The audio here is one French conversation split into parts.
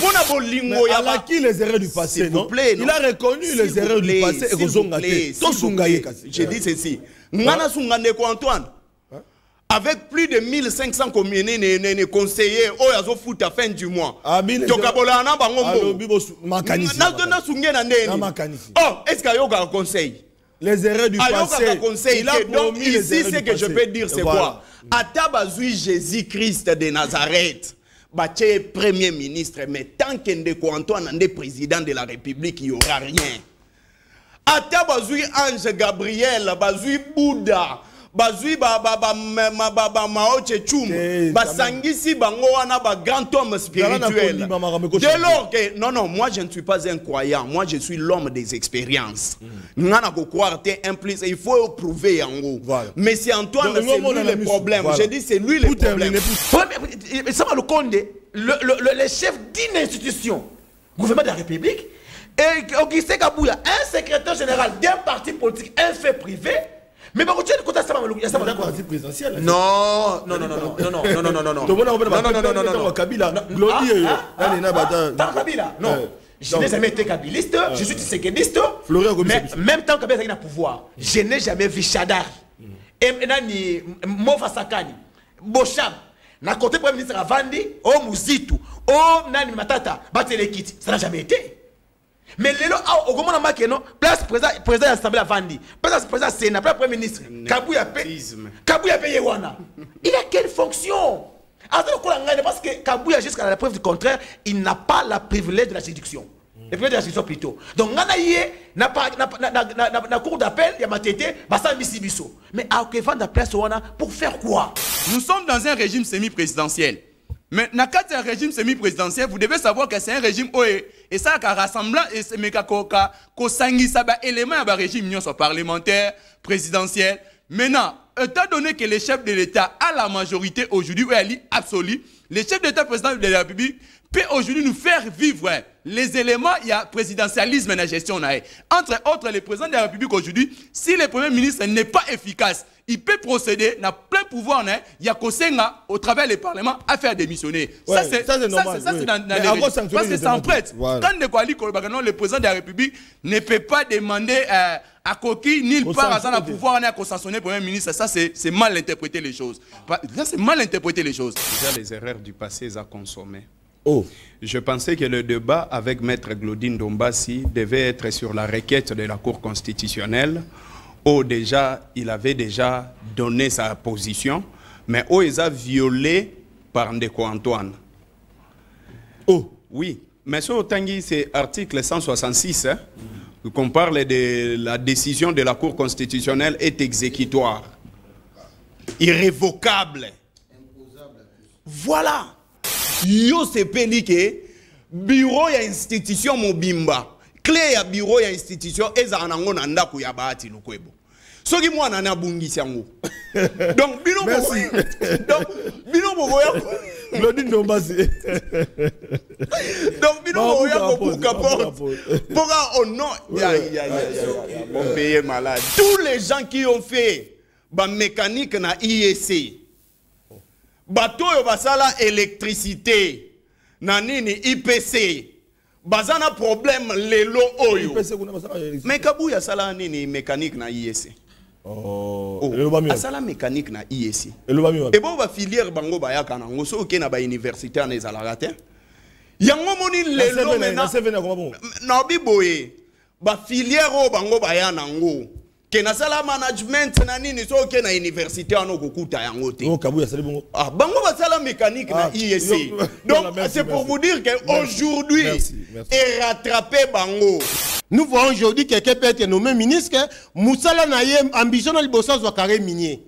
Il a acquis les erreurs du passé, non? Il a reconnu les erreurs du passé et j'ai dit ceci. Antoine, avec plus de 1500 conseillers, au foot à fin du mois. Est-ce qu'il y a un conseil? Les erreurs du passé. Il a promis ici, ce que je peux dire, c'est quoi? Atabazui Jésus-Christ de Nazareth. Premier ministre, mais tant qu'Endeko Antoine est président de la République, il n'y aura rien. Atabazui Ange Gabriel, Bazui Bouddha, Bazui Mao Tse-tung, Basangisi Bango wana ba grand homme spirituel. Dès lors que non, moi je ne suis pas un croyant, moi je suis l'homme des expériences. Il faut prouver yango. Mais c'est Antoine, c'est lui le problème. Je dis c'est lui le problème. Ça va le Conde, le chef d'une institution, gouvernement de la République, et Augustin Kabouya, un secrétaire général d'un parti politique, un fait privé. Mais par contre, il y a un parti présidentiel. Non. Je n'ai jamais été kabiliste, je suis séguéniste. Mais même temps que Kabila est au pouvoir, je n'ai jamais vu Chadar. Et Mofa Sakani, Bocham, na côté premier ministre Avandi, au Mouzitu, au Nani Matata, Batelekiti, ça n'a jamais été. Mais le au moment où on a place président de l'Assemblée Avandi, place président Sénat, place premier ministre, Kabouya payé Wana. Il a quelle fonction? Parce que Kabouya, jusqu'à la preuve du contraire, il n'a pas la privilège de la séduction. Le privilège de la séduction plutôt. Donc, na cour d'appel, il y a ma tété, Bassa Missibiso. Mais à Okevan de place Wana, pour faire quoi? Nous sommes dans un régime semi-présidentiel. Mais dans un régime semi-présidentiel, vous devez savoir que c'est un régime et ça a rassemblant et c'est méga élément de régime soit parlementaire, présidentiel. Maintenant, étant donné que le chef de l'État a la majorité aujourd'hui, ou elle est absolue, le chef d'État président de la République peut aujourd'hui nous faire vivre les éléments, il y a présidentialisme et la gestion. Entre autres, le président de la République aujourd'hui, si le premier ministre n'est pas efficace, il peut procéder, n'a plein pouvoir, il y a Kosenga au travers du Parlement à faire démissionner. Ouais, ça c'est normal. Ça c'est dans les parce que c'est en prête. Voilà. Quand le président de la République ne peut pas demander à Koki ni le part à pouvoir à sanctionner le premier ministre, ça c'est mal interpréter les choses. Là c'est mal interpréter les choses. Déjà les erreurs du passé à consommer. Oh. Je pensais que le débat avec Maître Glaudine Dombassi devait être sur la requête de la Cour constitutionnelle. Oh, déjà, il avait déjà donné sa position, mais oh, il a violé par Ndeko Antoine. Oh, oui. Mais sur Tanguy, c'est article 166, hein, qu'on parle de la décision de la Cour constitutionnelle est exécutoire, irrévocable. Voilà. Yo se pelike bureau ya institution mobimba clé ya bureau ya institution eza nango na ndako ya bahati lukwebo soki mwana na bungisi yango donc bino boya Claudine Dombassi donc bino boya kobuka porte pour non bon pays malade tous les gens qui ont fait ba mécanique na IEC bateau yo basala électricité nanini IPC bazana problème lelo oyo mais Kabouya sala nini mécanique na IEC asala mécanique na IEC et bon ba filière bango bayaka nango so ke na ba université na ezalaka te yango moni lelo na biboye ba filière o bango baya nango que na sala management na nini so ke na université ano kokuta yango te bango ba sala mécanique na IEC donc c'est pour vous dire que aujourd'hui est rattrapé bango. Nous voyons aujourd'hui quelqu'un peut être nommé ministre Moussala na yem ambition na libosa zo carré minier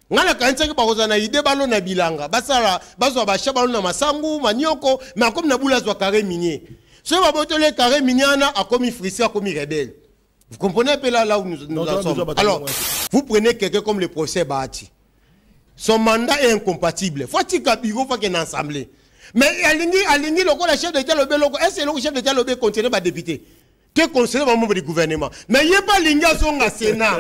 ngala kanisa ke bakoza na ide balo na bilanga basala bazwa ba shabalo na masangu manioko mais comme na bula zo carré minier so ba botole carré minier na a commis frisé a commis rebelle. Vous comprenez un peu là où nous sommes. Alors, vous prenez quelqu'un comme le procès Bahati. Son mandat est incompatible. Faut-il qu'il y ait une assemblée. Mais Alingi, le chef de l'État, est-ce que le chef de l'État continue à député? que conseiller membre du gouvernement. Mais il n'y a pas l'inga zonga Sénat.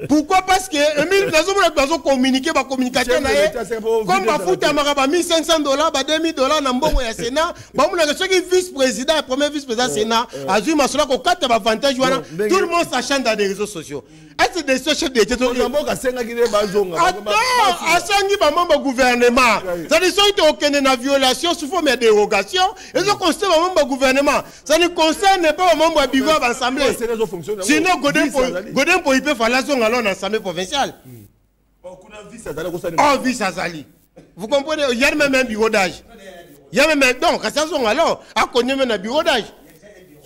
Pourquoi? Parce que Emile Nazomo communiquer, va communiquer comme ma fout à Maraba $1,500, $2,000 dans bon ya Sénat. Bah mon ceux qui vice-président, premier vice-président Sénat, Azui Masola ko 4 avantages tout le monde s'achète dans les réseaux sociaux. Est-ce que des chefs d'État sont attends, asangi ba membre gouvernement. Ça ne sont aucune violation sous forme de dérogation. Et ce conseil ba membre gouvernement, ça ne concerne pas au membre du gouvernement assemblée. Sinon Godin pour il peut faire la zone à l'assemblée provinciale. Oh vice Azali. Vous comprenez? Il y a même un bureau d'âge. Il y a même donc à sa zone alors à connaître même un bureau d'âge.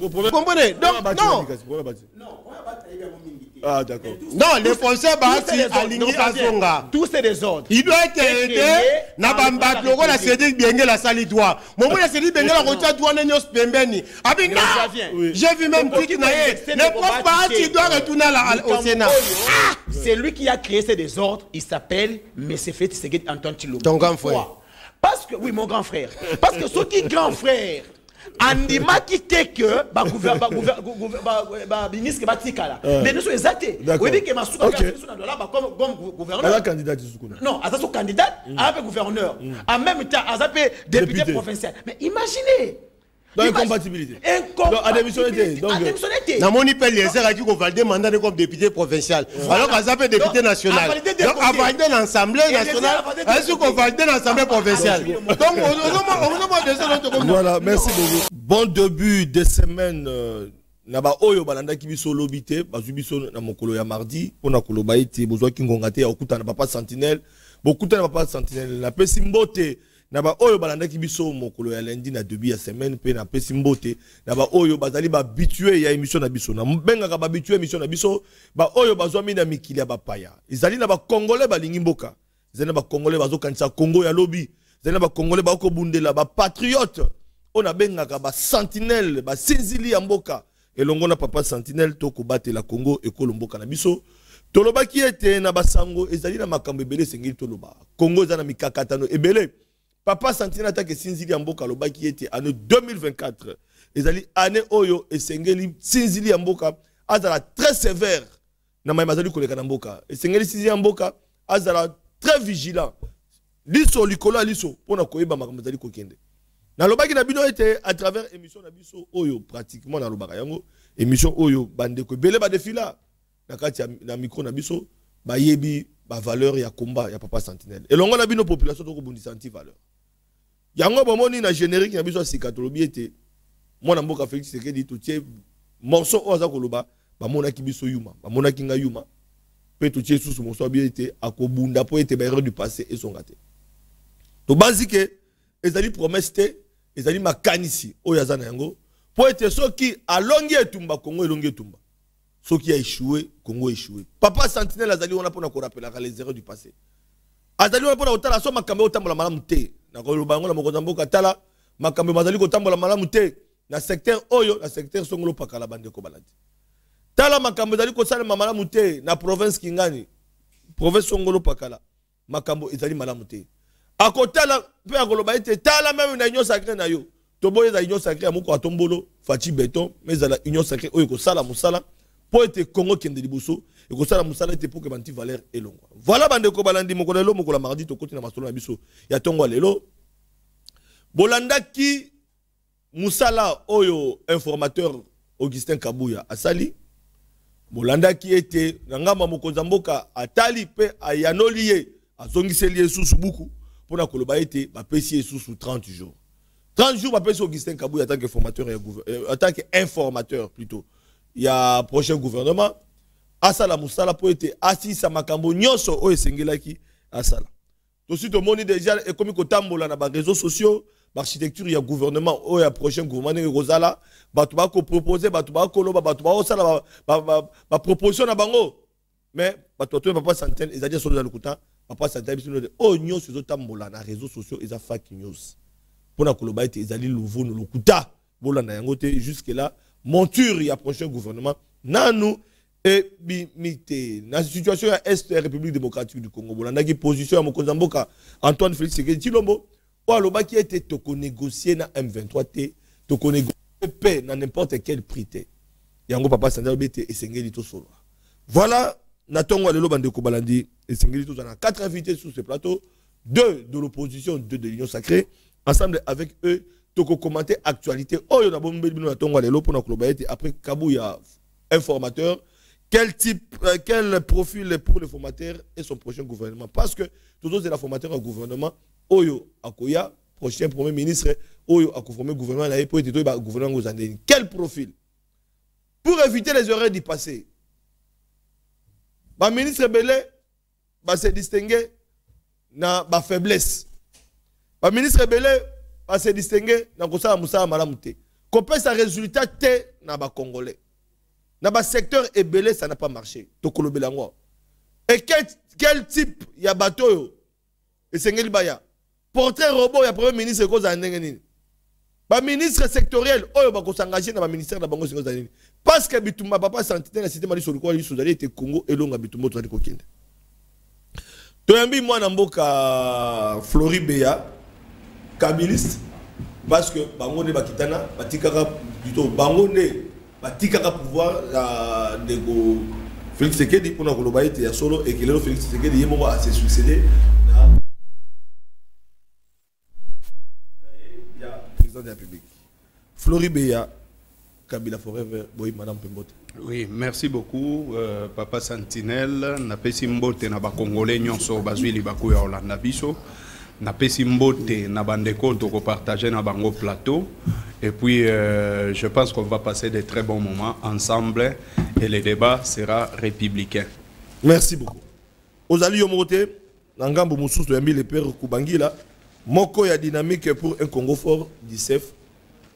Vous comprenez? Donc non. Ah d'accord. Non, les Français alignés à Zonga. Tous ces désordres. Il doit être aidé. Na bamba logo la cédé bien la salidoi. Mon la cédé bien la rota douane nyos pembeni. Abinga. J'ai vu même qui naé. Le prof parti doit retourner au Sénat. C'est lui qui a créé ces désordres, il s'appelle Monsieur Tshisekedi Antoine Tshilombo. Ton grand frère. Parce que oui, mon grand frère. Parce que ce qui est grand frère Andima qui te que ministre batikala mais nous sommes exactés oui dit que masuka comme gouverneur candidat non à son candidat à gouverneur en même temps à député provincial mais imaginez incompatibilité. Donc, à démissionner. Donc, dans mon IPL, les gens qui ont validé mandat comme député provincial. Alors qu'à Zapé député national. Donc, à valider l'Assemblée nationale, est-ce qu'on valide l'Assemblée provinciale? Donc, on voilà, merci beaucoup. Bon début de semaine. Naba oyo balanda ki biso lobité, bazu biso na mokolo ya mardi, pona koloba ite bozwa ki ngongate ya okuta na papa sentinelle, bokuta na papa sentinelle na pesi mbote. Naba oyo balanda ki biso mokolo ya lundi na début ya semaine pe na pesi mbote naba oyo bazali ba habitué ya émission na biso na mbenga ka ba habitué émission na biso ba oyo bazwa mina mikili ya bapaya izali na ba congolais balingi mboka izali na ba congolais bazo kanisa Congo ya lobi izali na ba congolais ba ko bundela ba patriote ona benga ka ba sentinelle ba sinzili ya mboka elongo na papa sentinelle to ko batela Congo ekolo mboka na biso toloba ki ete na basango izali na makambo ebele sengeli toloba Congo za na mikakatano ebele. Papa Sentinelle attaque Sinzili Amboka lobaki était année 2024. Ezali année oyo esengeli Sinzili Amboka azala très sévère na maimazali koleka na mboka. Esengeli Sinzili Amboka azala très vigilant. Liso likolo liso pona koyeba makamazali kokende. Na lobaki na bino était à travers émission na biso oyo pratiquement na lobaka yango émission oyo bande ko belé ba défila na kati na micro na biso ba yebi ba valeur ya combat ya Papa Sentinelle. Et longo na bino population to ko bundisa anti valeur. Yango bomoni na générique na biso sikatolobi ete mwana mboka Félix Tshisekedi to tie morceau oza koloba ba mona ki biso yuma ba mona ki nga yuma pe to tie susu morceau bi ete akobunda po ete ba erreur du passé et son raté to bazike ezali promesse te ezali makanisi oyo azana yango po ete soki alongi etumba Congo elongi etumba soki a échoué Congo échoué. Papa Sentinelle azali on a pour ko rappeler les erreurs du passé azali on a pour otala so makambe otambola malamu te na ko lubango na mokonza mboka tala makambe mazali ko tambola malamu te na secteur oyo na secteur songolo pakala bande ko baladi tala makambe ezali ko sala malamu te na province Kingani province songolo pakala makambo ezali malamu te akotala pe akoloba ete tala même na union sacrée na yo to boye za union sacrée amoko atombolo fachi beton mais za la union sacrée oyo ko sala musala po ete Congo kende liboso et ko sala musala ete pour que banti valeur elongwa voilà bande ko balandi mokolo lelo mokolo mardi to koti na masolo na biso ya tongo lelo bolanda ki musala oyo informateur Augustin Kabuya asali bolanda ki ete ngamba mokonza mboka atali pe ayanoliye azongiseli susu buku pona koloba ete ba pesi susu 30 jours 30 jours ba pesi Augustin Kabuya en tant qu'informateur en tant qu'informateur plutôt il y a prochain gouvernement asala musala po ete asisa makambo nyonso o esengelaki asala to si to moni déjà ekomi ko tambola na ba réseaux sociaux l'architecture ya gouvernement o ya prochain gouvernement ne rozala batu ba ko proposer batu ba ko loba batu ba osala ba proposition na bango mais batu to Papa Sentinelle ezali solo dans le kuta Papa Sentinelle biso o nyonso zo tambola na réseaux sociaux eza fake news pona ko loba ete ezali louveau no lokuta bolanda yango te jusque là monture ya prochain gouvernement nanu et bimité na situation ya est de République démocratique du Congo bolanda ki position ya mokonza mboka Antoine Félix Tshisekedi Tshilombo o aloba ki ete toko négocier na M23 te toko négocier paix dans n'importe quel prix. Yango papa Sandra Bete et Sengeli to solo. Voilà, Natongo Lelo Bandeko Balandi et Sengeli to Zana. 4 invités sur ce plateau, 2 de l'opposition, 2 de l'Union Sacrée. Ensemble avec eux, toko commenter actualité. Oh, yon a bon mbeli Natongo Lelo pour notre club. Après Kabou, il y a un formateur. Quel profil pour le formateur et son prochain gouvernement? Parce que tout autres c'est la formateur au gouvernement. Oyo Akoya, prochain premier ministre, Oyo a conformé le gouvernement, il pour être gouvernement aux années. Quel profil? Pour éviter les erreurs du passé. Le ministre Belé va se distinguer dans la faiblesse. Le ministre Belé va se distinguer dans le Moussa Malamouté. Qu'on peut sa résultat dans le Congolais. Dans le secteur Ebélé, ça n'a pas marché. Et quel type il y a bateau? Et c'est Baya. Portrait robot, il y a premier ministre qui a le ministre sectoriel, il va s'engager dans le ministère de la Banque. Parce que Bitumba Papa Santité, la cité Mali sur le coin, il était Congo et l'on a Bitumba de Kokinde. Toyambi, moi, Namboka Floribéa, Kabiliste, parce que Bango ne Bakitana, Batikara, plutôt Bango ne. Batikaka pouvoir de Félix Tshisekedi pour nous bailler ya solo et que le Félix Tshisekedi yemo a se succéder ya président de la République. Floribéa Kabila Forever boy madame Pembote. Oui, merci beaucoup papa Sentinelle na pesi mbote na ba congolais nyonso bazwili baku ya Olanda biso. Na pesi mbote na bandeko toko partager na bango plateau et puis je pense qu'on va passer de très bons moments ensemble et le débat sera républicain. Merci beaucoup. Ozali yomote nangambo mususu ya mille père Kubangila moko ya dynamique pour un Congo fort d'ICF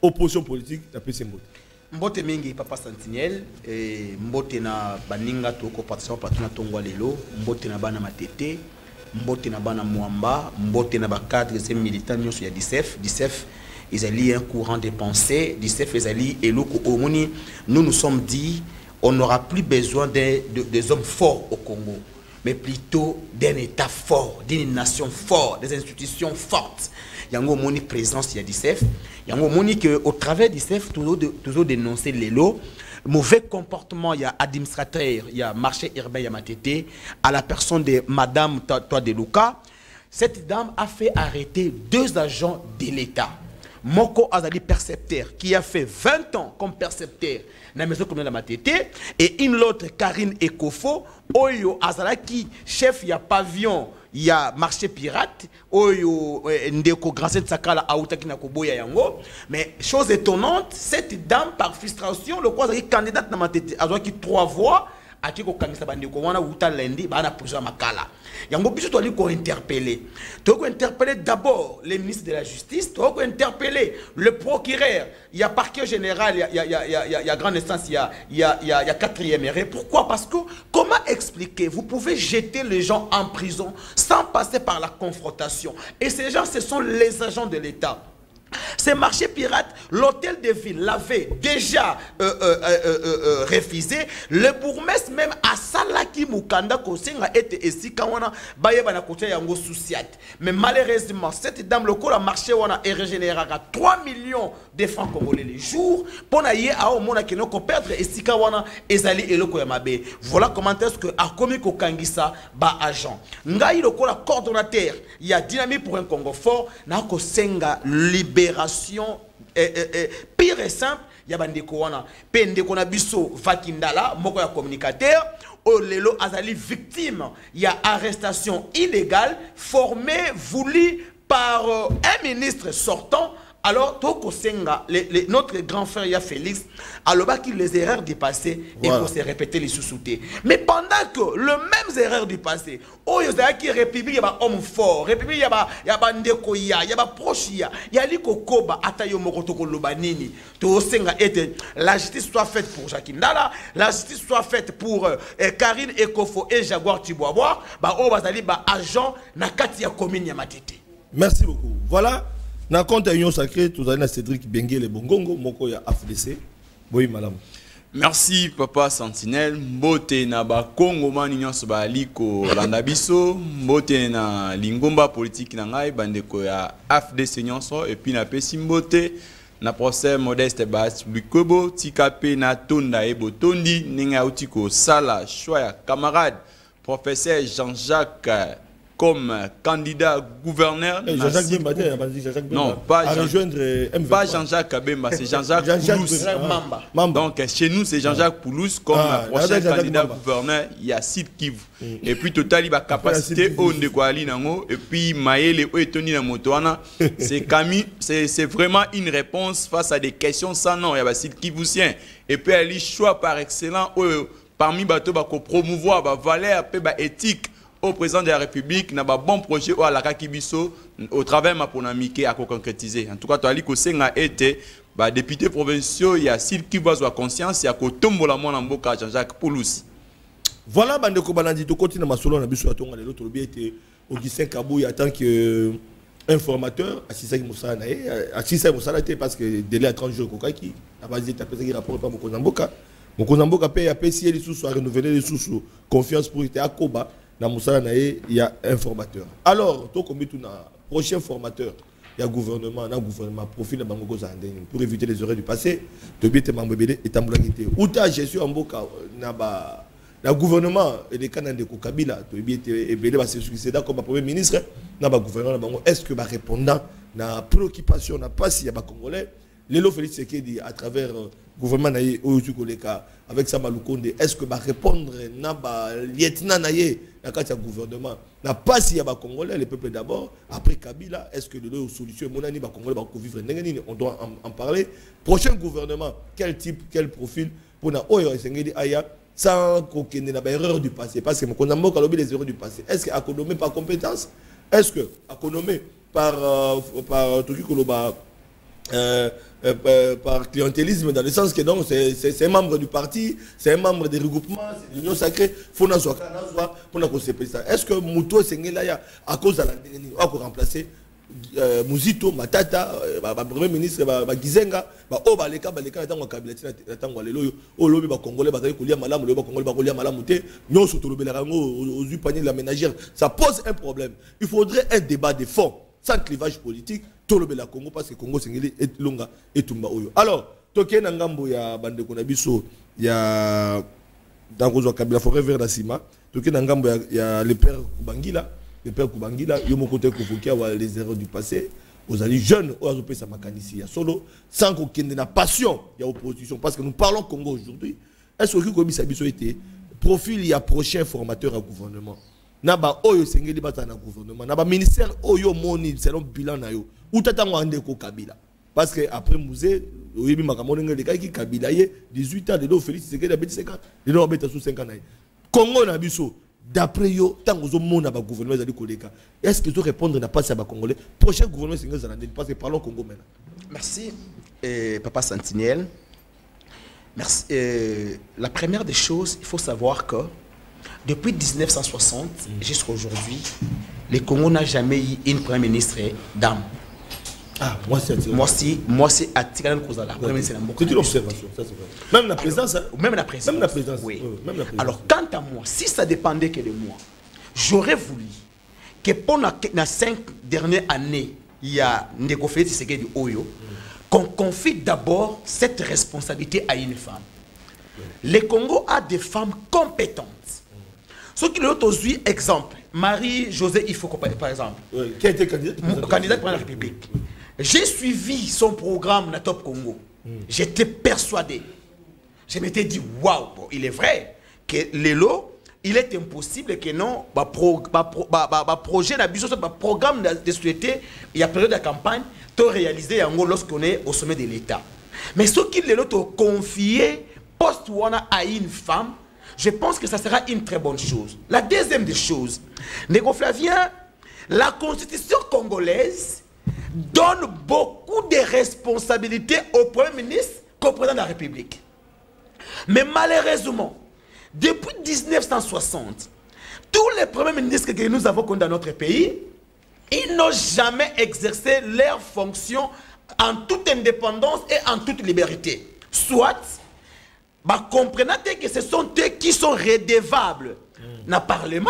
opposition politique na pesi mbote. Mbote mingi papa Sentinelle et mbote na baninga toko participation patuna tongwa lelo mbote na bana matete mbote na bana Mwamba, mbote na ba cadre ces militants nyonso ya DICEF, ils allaient un courant de pensée, DICEF ils allaient eloko omoni, nous sommes dit on n'aura plus besoin des hommes forts au Congo, mais plutôt d'un état fort, d'une nation forte, des institutions fortes. Yango moni présence ya DICEF, yango moni que au travers DICEF toujours dénoncer les lots. Mauvais comportement, il y a administrateur, il y a marché urbain, il y a Matete, à la personne de Madame Toi de Luca. Cette dame a fait arrêter 2 agents de l'État. Moko Azali percepteur, qui a fait 20 ans comme percepteur dans la maison communale de Matete, et une autre, Karine Ekofo, Oyo Azalaki, chef, il y a pavillon, il y a marché pirate, Oyo Ndeko Grandset Sakala Aoutaki Nakoboya Yango. Mais chose étonnante, cette dame, par frustration, le quoi est candidate dans Matete, Azalaki 3 voix. Atiko kangisa bandeko wana uta lundi bana poser makala yango biso to ali ko interpeller d'abord les ministres de la justice, to ko interpeller le procureur, il y a parquet général, il y a grande instance, il y a 4e arrêt. Pourquoi? Parce que comment expliquer, vous pouvez jeter les gens en prison sans passer par la confrontation, et ces gens ce sont les agents de l'État. Ces marchés pirates, l'hôtel de ville l'avait déjà refusé. Le bourgmestre même à Salaki Mukanda Kosenga était ici quand on a baillé bana côté yango souciat. Mais malheureusement, cette dame le la marché on a régénéré à 3 millions de francs congolais les jours. Pour naïe à au monde qui ne peut perdre ici quand on a ezali eloko ya mabe. Voilà comment est-ce que a commis ko kangisa ba agent. Ngai le la coordonnateur, il y a dynamique pour un Congo fort na Kosenga libération pire et simple, il y a bandeko wana pendeko na biso Vakindala moko ya communicateur o lelo azali victime, il y a arrestation illégale formée voulue par un ministre sortant. Alors, Toko Senga, notre grand frère ya Félix, alors qu'il les erreurs du passé et pour se répéter les sous-soutés. Mais pendant que le même erreur du passé, oh yoza qui République yaba homme fort, République yaba ndeko yaba proche ya liko koba atayo mokotoko lobanini. To Senga était la justice soit faite pour Jacques Ndala, la justice soit faite pour Karine Ekofo et Jaguar Tiboaboa, ba o bazali ba agent na kati ya commune ya Matete. Merci beaucoup. Voilà. Na compte Union Sacrée, tout à l'heure Cédric Benguele Bongongo, moko ya AFDC. Oui, madame. Merci papa Sentinelle. Mbote na ba Congo mani nyonso ba liko landa biso, mbote na lingomba politique na ngai bandeko ya AFDC nyonso et puis na pesi mbote na procès Modeste Basse Lukobo Tikape na Tonda et Botondi Ninga Utiko Sala Choya camarade professeur Jean-Jacques comme candidat gouverneur. Jean-Jacques Bemba, non, pas Jean-Jacques Bemba, c'est Jean-Jacques Poulos. Donc chez nous, c'est Jean-Jacques Poulos comme prochain candidat gouverneur. Il y a Sud Kivu. Et puis total, il va capacité au Ndekouali Nango. Et puis Maël et Tony Namotoana. C'est vraiment une réponse face à des questions sans nom. Il y a Sud Kivusien. Et puis elle choix par excellent parmi bateaux pour promouvoir la valeur et éthique au président de la République, n'a pas bon projet au Alaka Kibiso au travers ma ponamike à concrétiser. En tout cas, tu as dit que c'est été député provincial, il y a s'il qui va avoir conscience, il y a que tombe la mona mboka Jean-Jacques Poulos. Voilà, bande ko banandi to continue ma solo na biso atonga lelo to bien été Augustin Kabouya en tant que informateur assisé Moussa na assisé Moussa parce que délai à 30 jours kokaki a basé ta pesa qui rapport pas Mokonza Mboka. Mokonza Mboka paye a PCL les sous renouveler les sous confiance pour être à Koba. Dans Moussa Naé, il y a un formateur. Alors, tout comme tout prochain formateur, il y a gouvernement, profil de Bango Zandeng pour éviter les erreurs du passé. Tu bien te m'embêter et t'emblanquer. Ou ta gestion en boka, le gouvernement et les canaux de Kabila, tu bien te ébélé, c'est succédant comme premier ministre, n'a pas gouvernement. Est-ce que va répondant na préoccupation, n'a pas si y a pas congolais? Lélo Félix Sekedi à travers gouvernement naïe avec sa Maloukonde, est-ce que va répondre na ba lieutenant naïe la carte gouvernement n'a pas si y a pas congolais le peuple d'abord après Kabila, est-ce que le solution monani ba congolais va vivre on doit en parler. Prochain gouvernement, quel type, quel profil pour na oyo Sekedi aya sans qu'aucune erreur du passé, parce que mon condamnement a les erreurs du passé. Est-ce que économé par compétence, est-ce que économé par tout par clientélisme, dans le sens que donc c'est un membre du parti, c'est un membre des regroupements, c'est l'union sacrée, faut n'en soit pour n'en ça. Est-ce que Mouto Sengelaya, à cause de la a remplacé Mouzito, Matata, premier ministre, Gizenga, Obaleka, Baleka, Tango Kabilati, Tango Aleloyo, Olobi, Congolais, Kolia Malam, le Congolais, Kolia Malamouté, Nyon Sotolobelango, aux paniers de la ménagère, ça pose un problème. Il faudrait un débat de fond, sans clivage politique. Tolobe la Congo parce que Congo Sengeli est longa et tumba oyo. Alors, toké na ngambo ya bande ko na biso ya dangozo Kabila forêt vers la cima, toké na ngambo ya le père Kubangila, yo mo côté convoqué à les erreurs du passé, aux alliés jeunes aux azopé sa makanisi ya solo sans qu'aucune de la passion ya opposition parce que nous parlons Congo aujourd'hui. Est-ce que Kobi Sabiso était profil il y a prochain formateur à gouvernement. Naba oyo Sengeli bata na gouvernement, naba ministère oyo moni selon bilan na yo. Ou t'attends à Ndeko Kabila. Parce que après Mouzé, oui, Makamonenge de Kaki Kabila, 18 ans, de l'eau Félix, c'est qu'il a 5 ans, de l'eau a sous 5 ans. Congo Nabiso, d'après yo, tant que mon gouvernement de Koleka, est-ce que tu répondre n'a pas ça à Congolais? Prochain gouvernement, c'est que parce que parlons Congo maintenant. Merci, Papa Sentinelle. Merci. La première des choses, il faut savoir que depuis 1960 jusqu'à aujourd'hui, le Congo n'a jamais eu une première ministre dame. Ah, moi c'est Atikana Kozala. C'est une observation, ça c'est vrai. Même la présidence. Même la présidence. Même la présidence. Oui. Même la présidence. Alors, quant à moi, si ça dépendait que de moi, j'aurais voulu que pendant les 5 dernières années, il y a Ndeko Félix Tshisekedi Oyo, qu'on confie d'abord cette responsabilité à une femme. Le Congo a des femmes compétentes. Ce qui est aujourd'hui, exemple, Marie-Josée Ifoko, par exemple, qui a été candidate pour la République. J'ai suivi son programme na Top Congo. J'étais persuadé. Je m'étais dit, waouh, il est vrai que Lelo, il est impossible que non, projet, programme de société, il y a période de campagne, tout réalisé lorsqu'on est au sommet de l'État. Mais ce qu'il Lelo t'a confié, post-wana à une femme, je pense que ça sera une très bonne chose. La deuxième des choses, Nego Flavien, la constitution congolaise donne beaucoup de responsabilités au Premier ministre qu'au président de la République. Mais malheureusement, depuis 1960, tous les premiers ministres que nous avons connus dans notre pays, ils n'ont jamais exercé leurs fonctions en toute indépendance et en toute liberté. Soit, comprenez que ce sont eux qui sont redevables dans le Parlement,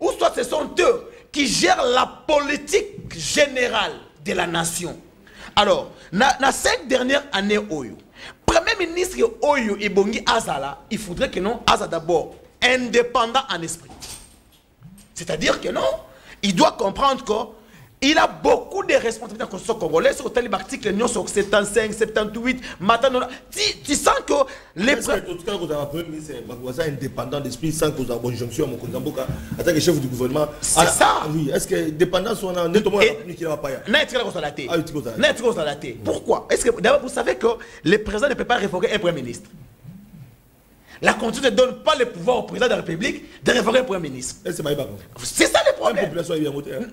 ou soit ce sont eux qui gèrent la politique générale de la nation. Alors, na 5 dernières années Oyo, Premier ministre Oyo Ebongi Azala, il faudrait que non, Azala d'abord indépendant en esprit. C'est-à-dire que non, il doit comprendre qu'il a beaucoup de responsabilités dans la Constitution congolaise. Sur tel article, sur 75, 78, maintenant, tu sens que les... Est-ce que tout cas, vous avez un premier ministre indépendant d'esprit sans que vous ayez une jonction en tant que chef du gouvernement? C'est ça. Oui, est-ce que dépendance, on a un étoile qui va pas y aller? Pourquoi? Est-ce que d'abord, vous savez que le président ne peut pas révoquer un premier ministre? La Constitution ne donne pas le pouvoir au président de la République de révoquer un premier ministre. C'est ça le problème.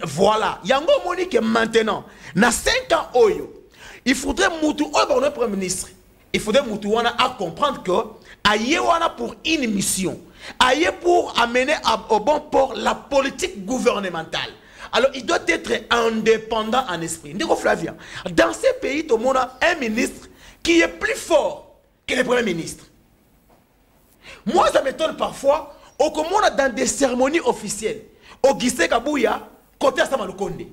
Voilà. Il y a un mot que maintenant, dans 5 ans, il faudrait Moutou, un premier ministre. Il faudrait Moutou à comprendre que aïe pour une mission, aïe pour amener au bon port la politique gouvernementale. Alors il doit être indépendant en esprit. Ndeko Flavien, dans ces pays, tout le monde a un ministre qui est plus fort que le premier ministre. Moi, ça m'étonne parfois, au Komona dans des cérémonies officielles, au Gise Kabouya, côté Sama Lukonde.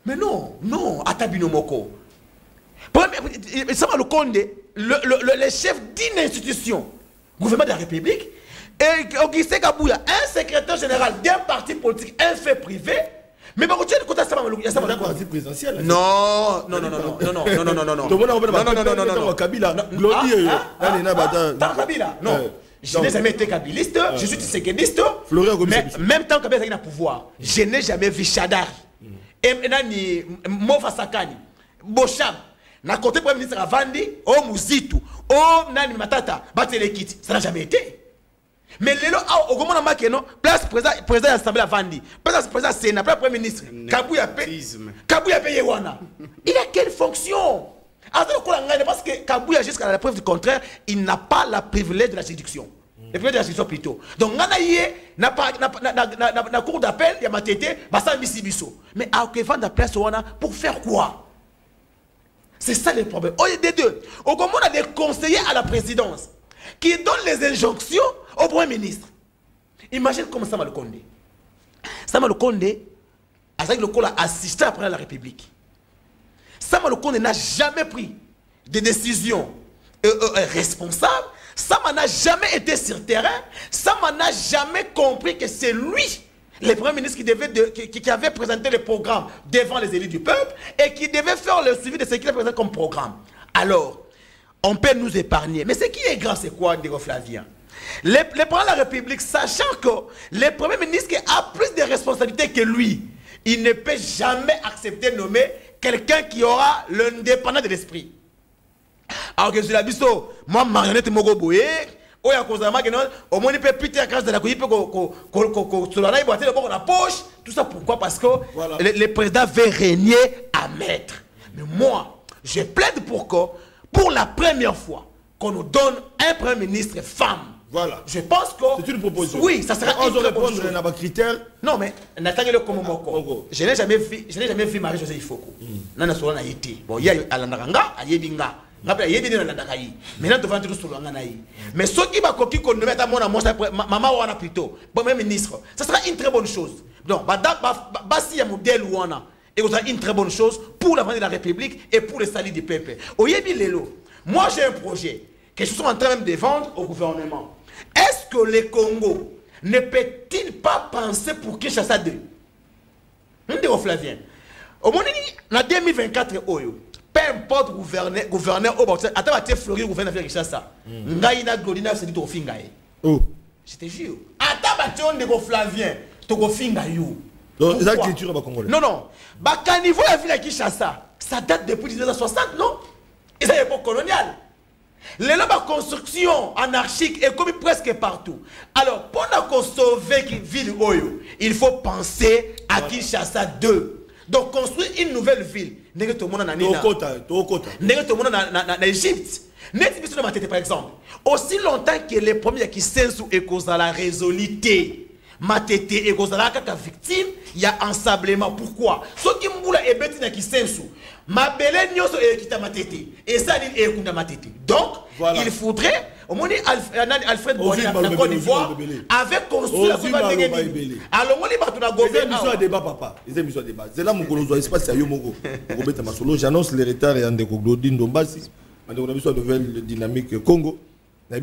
Mais non, non, Atabino Moko. Sama Lukonde, le chef d'une institution, gouvernement de la République, et au Gise Kabouya, un secrétaire général d'un parti politique, un fait privé, mais par contre, côté Sama Lukonde. C'est un parti présidentiel. Non, non, non, non, non, non, non, non, non, non, non, non, Kabila, non. Je n'ai jamais été kabiliste, je suis tshisekidiste, mais même temps que Kabila est au pouvoir, je n'ai jamais vu Chadar. Et Mofa Sakani, Boshab, na côté premier ministre Avandi, oh Mouzitu, oh Nani Matata, Batelekiti, ça n'a jamais été. Mais les lots, au moment où non, place président de l'Assemblée Avandi, place président Sénat, place premier ministre, Kabouya paye Wana. Il a quelle fonction? Parce que Kabouya, jusqu'à la preuve du contraire, il n'a pas la privilège de la séduction. Le privilège de la séduction plutôt. Donc, na cour d'appel, il y a ma tété, Bassa Missibiso. Mais à Okevan de place pour faire quoi? C'est ça le problème. Au lieu des deux, au moment on a des conseillers à la présidence qui donnent les injonctions au premier ministre. Imagine comme Sama Lukonde. Sama Lukonde, avec le col a assisté après la République. Sama Lukonde n'a jamais pris de décisions responsables. Sama n'a jamais été sur terrain. Sama n'a jamais compris que c'est lui, le premier ministre, qui avait présenté le programme devant les élus du peuple et qui devait faire le suivi de ce qu'il a présenté comme programme. Alors, on peut nous épargner. Mais ce qui est grave, c'est quoi, Ndeko Flavien? Le président de la République, sachant que le premier ministre qui a plus de responsabilités que lui, il ne peut jamais accepter de nommer quelqu'un qui aura l'indépendance de l'esprit. Alors que je l'ai dit, moi, marionnette Mogo Boye, au moins il peut piter la grâce de la couille, la poche. Tout ça pourquoi? Parce que le président veut régner à maître. Mais moi, je plaide pour la première fois, qu'on nous donne un premier ministre femme. Voilà. Je pense que... C'est une proposition. Oui, ça sera une proposition. On a critères. Non, mais Nathalie le comme Moko. Je n'ai jamais vu Marie-Josée Ifoko. Nana Solana Yeti. Bon, il y a Alandaranga, Ayebinga. Maintenant, devant tout sur l'anganaï. Mais ceux qui va coquiller qu'on ne mette à mon amour, maman ou ana plutôt, bon, même ministre, ça sera une très bonne chose. Donc, si il y a un modèle ou on a, et ça sera une très bonne chose pour l'avenir de la République et pour le salut du peuple. Oyebi Lelo, moi j'ai un projet que je suis en train même de vendre au gouvernement. Est-ce que le Congo ne peut-il pas penser pour Kinshasa 2? Ndeko Flavien. Au moment où, en 2024, peu importe gouverneur au Bautin, attends, tu es Floride, gouverneur de Kinshasa. Ngaïna Glodina, c'est dit au Fingaï. Oh. Je te jure. Attends, tu es Ndeko Flavien, tu es Fingaï. Donc, c'est la culture congolaise. Non, non. Quand niveau la ville à Kinshasa, ça date depuis 1960, non? Et c'est l'époque coloniale. Les lois de construction anarchique est comme presque partout. Alors, pour sauver la ville Oyo, il faut penser à Kinshasa 2. Donc, construire une nouvelle ville. N'est-ce que tout le monde en Égypte. N'est-ce que par exemple, aussi longtemps que les premiers qui sont sous et cause à la résoluté. Matete et Kozalaka ka victime, il y a ensablement. Pourquoi? Ce qui m'boula et beti na kisensu. Ma belle nyoso et kita matete. Et ça dit et kunda matete. Donc, voilà. Il faudrait, au moins Alfred Boigny la Côte d'Ivoire avec construit la Côte d'Ivoire. Alors on est partout dans Gobé. C'est émission à débat papa. C'est émission à débat. C'est là mon colosso espace à Yomoko. Robert Masolo, j'annonce les retards et Andeko Glodine Dombasi. On a vu sur nouvelle dynamique Congo. Il y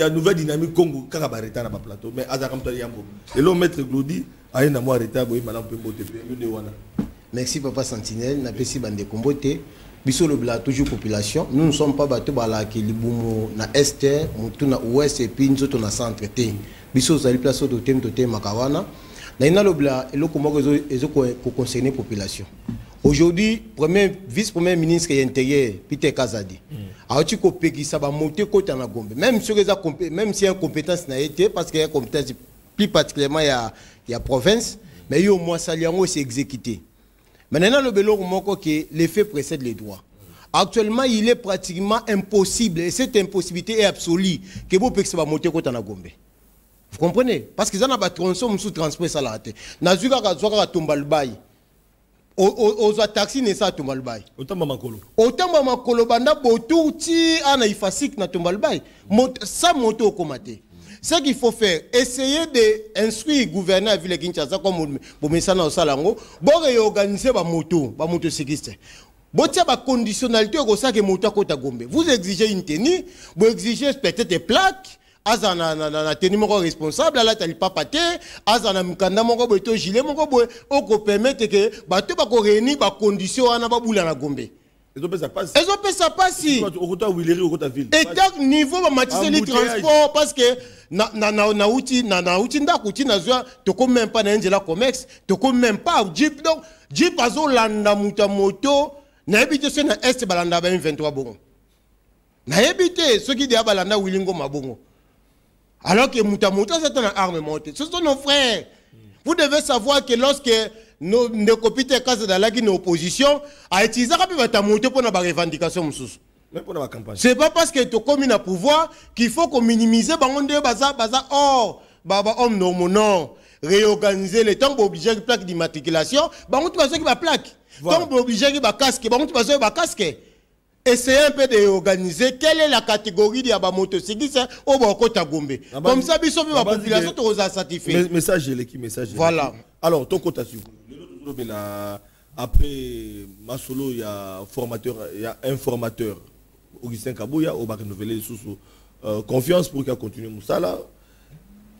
a une nouvelle dynamique Congo quand on va arrêter dans le plateau. Mais Azakam Taliambo. Et l'homme maître Glodi a un amour arrêté. Merci Papa Sentinelle. Napesi Bande Kombote. Biso le bla toujours population. Nous ne sommes pas battus par la Kilibumo na Est, na Ouest et puis nous na centre. Biso zali place au thème Makawana. Na ina le bla et le comment ko concerner population. Aujourd'hui, vice-premier ministre et intérieur, Peter Kazadi, a dit que ça va monter côté en Gombe. Même si il y a une compétence n'a été, parce qu'il y a une compétence plus particulièrement il y a province, mais il y a au moins ça c'est exécuté. Maintenant, le bélo que l'effet précède les droits. Actuellement, il est pratiquement impossible, et cette impossibilité est absolue, que vous puissiez monter côté en Gombe. Vous comprenez? Parce qu'ils ont un tronçon sous transport salarié. Nazuka Kazuka Tombalbaï. Aux taxi ne sa Tombalbaï. Autant Makolo banda botou ti ana ifasik na Tombalbaï. Ça moto komate. Ce qu'il faut faire, essayer d'instruire le gouverneur à Ville Kinshasa comme Bomesana au Salango, pour réorganiser ba moto cycliste. Bon, il y a des conditionnalités pour ça que moto à Gombe. Vous exigez une tenue, vous exigez peut-être des plaques. Azana tenue mon responsable là t'as pas paté azana mukanda mon boito gilet mon boy on permettre que bateau ba ko réunir ba condition ana ba boula na Gombe. Ils ont fait ça passe si au côté Willery au côté ville. Et donc niveau ba matiser les transports parce que na outil ndakuti na zwa to comme même pas na njela comex to comme même pas jeep donc jeep azo landa muta moto na habité sur na est balanda ba 23 bongo. Na habité ceux qui dia balanda Willingo mabongo. Alors que Moutamoutta, c'est une arme montée. Ce sont nos frères. Vous devez savoir que lorsque nos copies de casse de la opposition a utilisé la montée pour la revendication. C'est pas parce que tu communes à pouvoir qu'il faut qu'on minimise homme non. Réorganiser les temps pour obliger une plaque d'immatriculation. On va plaque. Tant pour obliger une casque. On va casque. Essayez un peu de réorganiser quelle est la catégorie de la motocycliste au Bokota Gombe. Comme ça, la population est satisfaite. Message l'équipe, message. Voilà. Alors, ton compte à suivre. Après Masolo, il y a un formateur, Augustin Kabouya, au va renouveler sous confiance pour qu'il continue Moussala.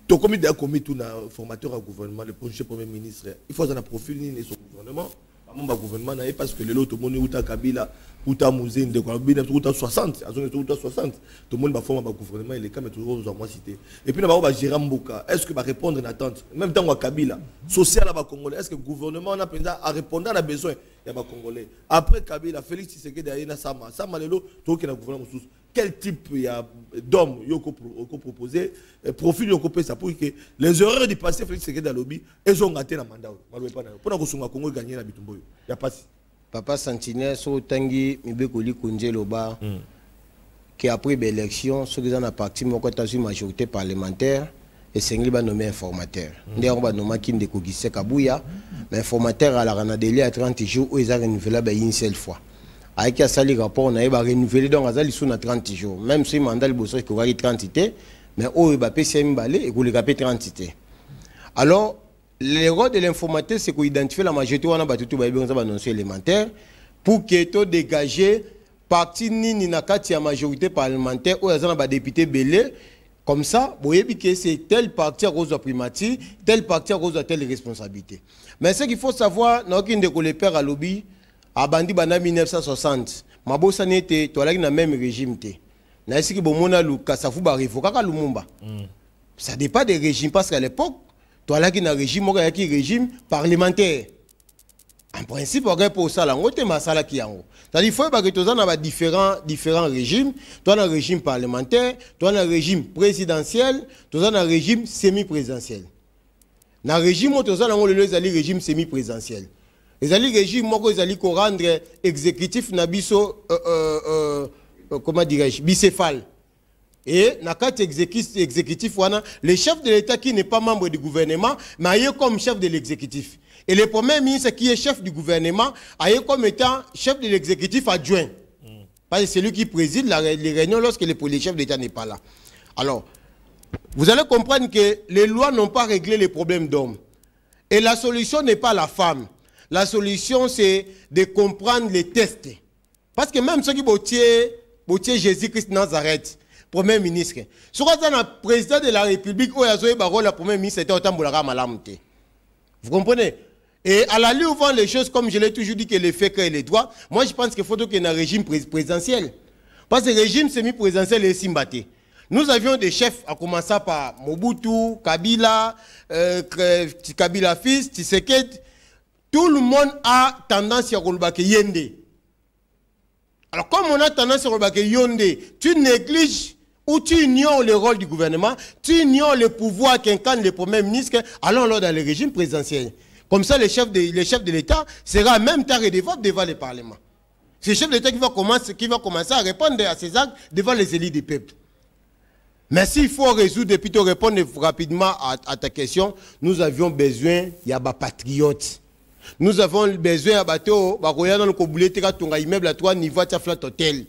Ton comité a commis tout un formateur au gouvernement, le prochain premier ministre. Il faut en profiter de son gouvernement. Mon gouvernement parce que les autres monde uta Kabila uta Mouzine de Kabila uta 60 uta 60 tout le monde va former un gouvernement il est quand même toujours aux moi cité et puis là va gérer Mboka est-ce que va répondre à attente même temps à Kabila social à Congolais est-ce que le gouvernement on a besoin à répondre à besoin il y a Congolais après Kabila Félix Tshisekedi derrière Sama lelo tout qui na gouvernement sous quel type d'homme yoko proposé profil yoko ça pour que les erreurs du passé Félix Tshisekedi à lobby ils ont raté la mandat pour que le Congo gagner la bitumbo y a pas Papa Sentinelle so tangi mibekoli kunje loba qui après l'élection ceux qui ont parti mon côté une majorité parlementaire et c'est lui va nommer informateur d'ailleurs on va nommer Kinde Kogise Kabouya mais informateur à la Ranadeli à 30 jours où ils ont renouvelé une seule fois avec un sali rapport on a renouvelé donc azali sous na 30 jours même si mandat le bosso ko vari 30 ité mais au ba PCM balé et ko le capé 30 été alors le rôle de l'informateur c'est qu'on identifie la majorité on a battu tout ba annoncer élémentaire pour que to dégager parti ni na kati ya majorité parlementaire ou azana ba député belé comme ça boyebi que c'est tel parti à cause de primatie tel parti à cause de telle responsabilité mais ce qu'il faut savoir na aucun de les pères à lobby a bandi bana 1960 mabosa nete to alaki na même régime te na esiki bomona luka safu ba revoka ka Lumumba ça dépend des régimes parce qu'à l'époque to alaki na régime mo yaki régime parlementaire en principe on pour ça là ngote masala ki yango c'est-à-dire faut ba que to na ba différents régimes to na régime parlementaire to na régime présidentiel to na régime semi-présidentiel na régime to na ngolo les régime semi-présidentiel les alliés régime moko les alliés ko rendre exécutif na biso comment dirais-je bicéphale Et dans le exécutif, le chef de l'État qui n'est pas membre du gouvernement, mais il est comme chef de l'exécutif. Et le premier ministre qui est chef du gouvernement, il est comme étant chef de l'exécutif adjoint. Parce que c'est lui qui préside les réunions lorsque le chef d'État n'est pas là. Alors, vous allez comprendre que les lois n'ont pas réglé les problèmes d'hommes. Et la solution n'est pas la femme. La solution, c'est de comprendre les tests. Parce que même ceux qui botier Jésus-Christ Nazareth, Premier ministre, si vous êtes le président de la République, le Premier ministre était autant de malamté. Vous comprenez? Et à la lutte, les choses, comme je l'ai toujours dit, que les faits créent les droits, moi je pense qu'il faut qu'il y ait un régime présidentiel. Parce que le régime semi-présidentiel est simbaté. Nous avions des chefs, à commencer par Mobutu, Kabila, Kabila fils, Tshisekedi. Tout le monde a tendance à rouler Yende. Alors comme on a tendance à rouler Yende, tu négliges ou tu ignores le rôle du gouvernement, tu ignores le pouvoir qu'incarne le Premier ministre, allons alors dans le régime présidentiel. Comme ça, le chef de l'État sera en même temps redevable devant le Parlement. C'est le chef de l'État qui va commencer à répondre à ses actes devant les élites du peuple. Mais s'il faut résoudre, et puis te répondre rapidement à ta question, nous avions besoin, il y a des patriotes. Nous avons besoin de bateau, de immeuble à 3 niveaux de flat hôtel.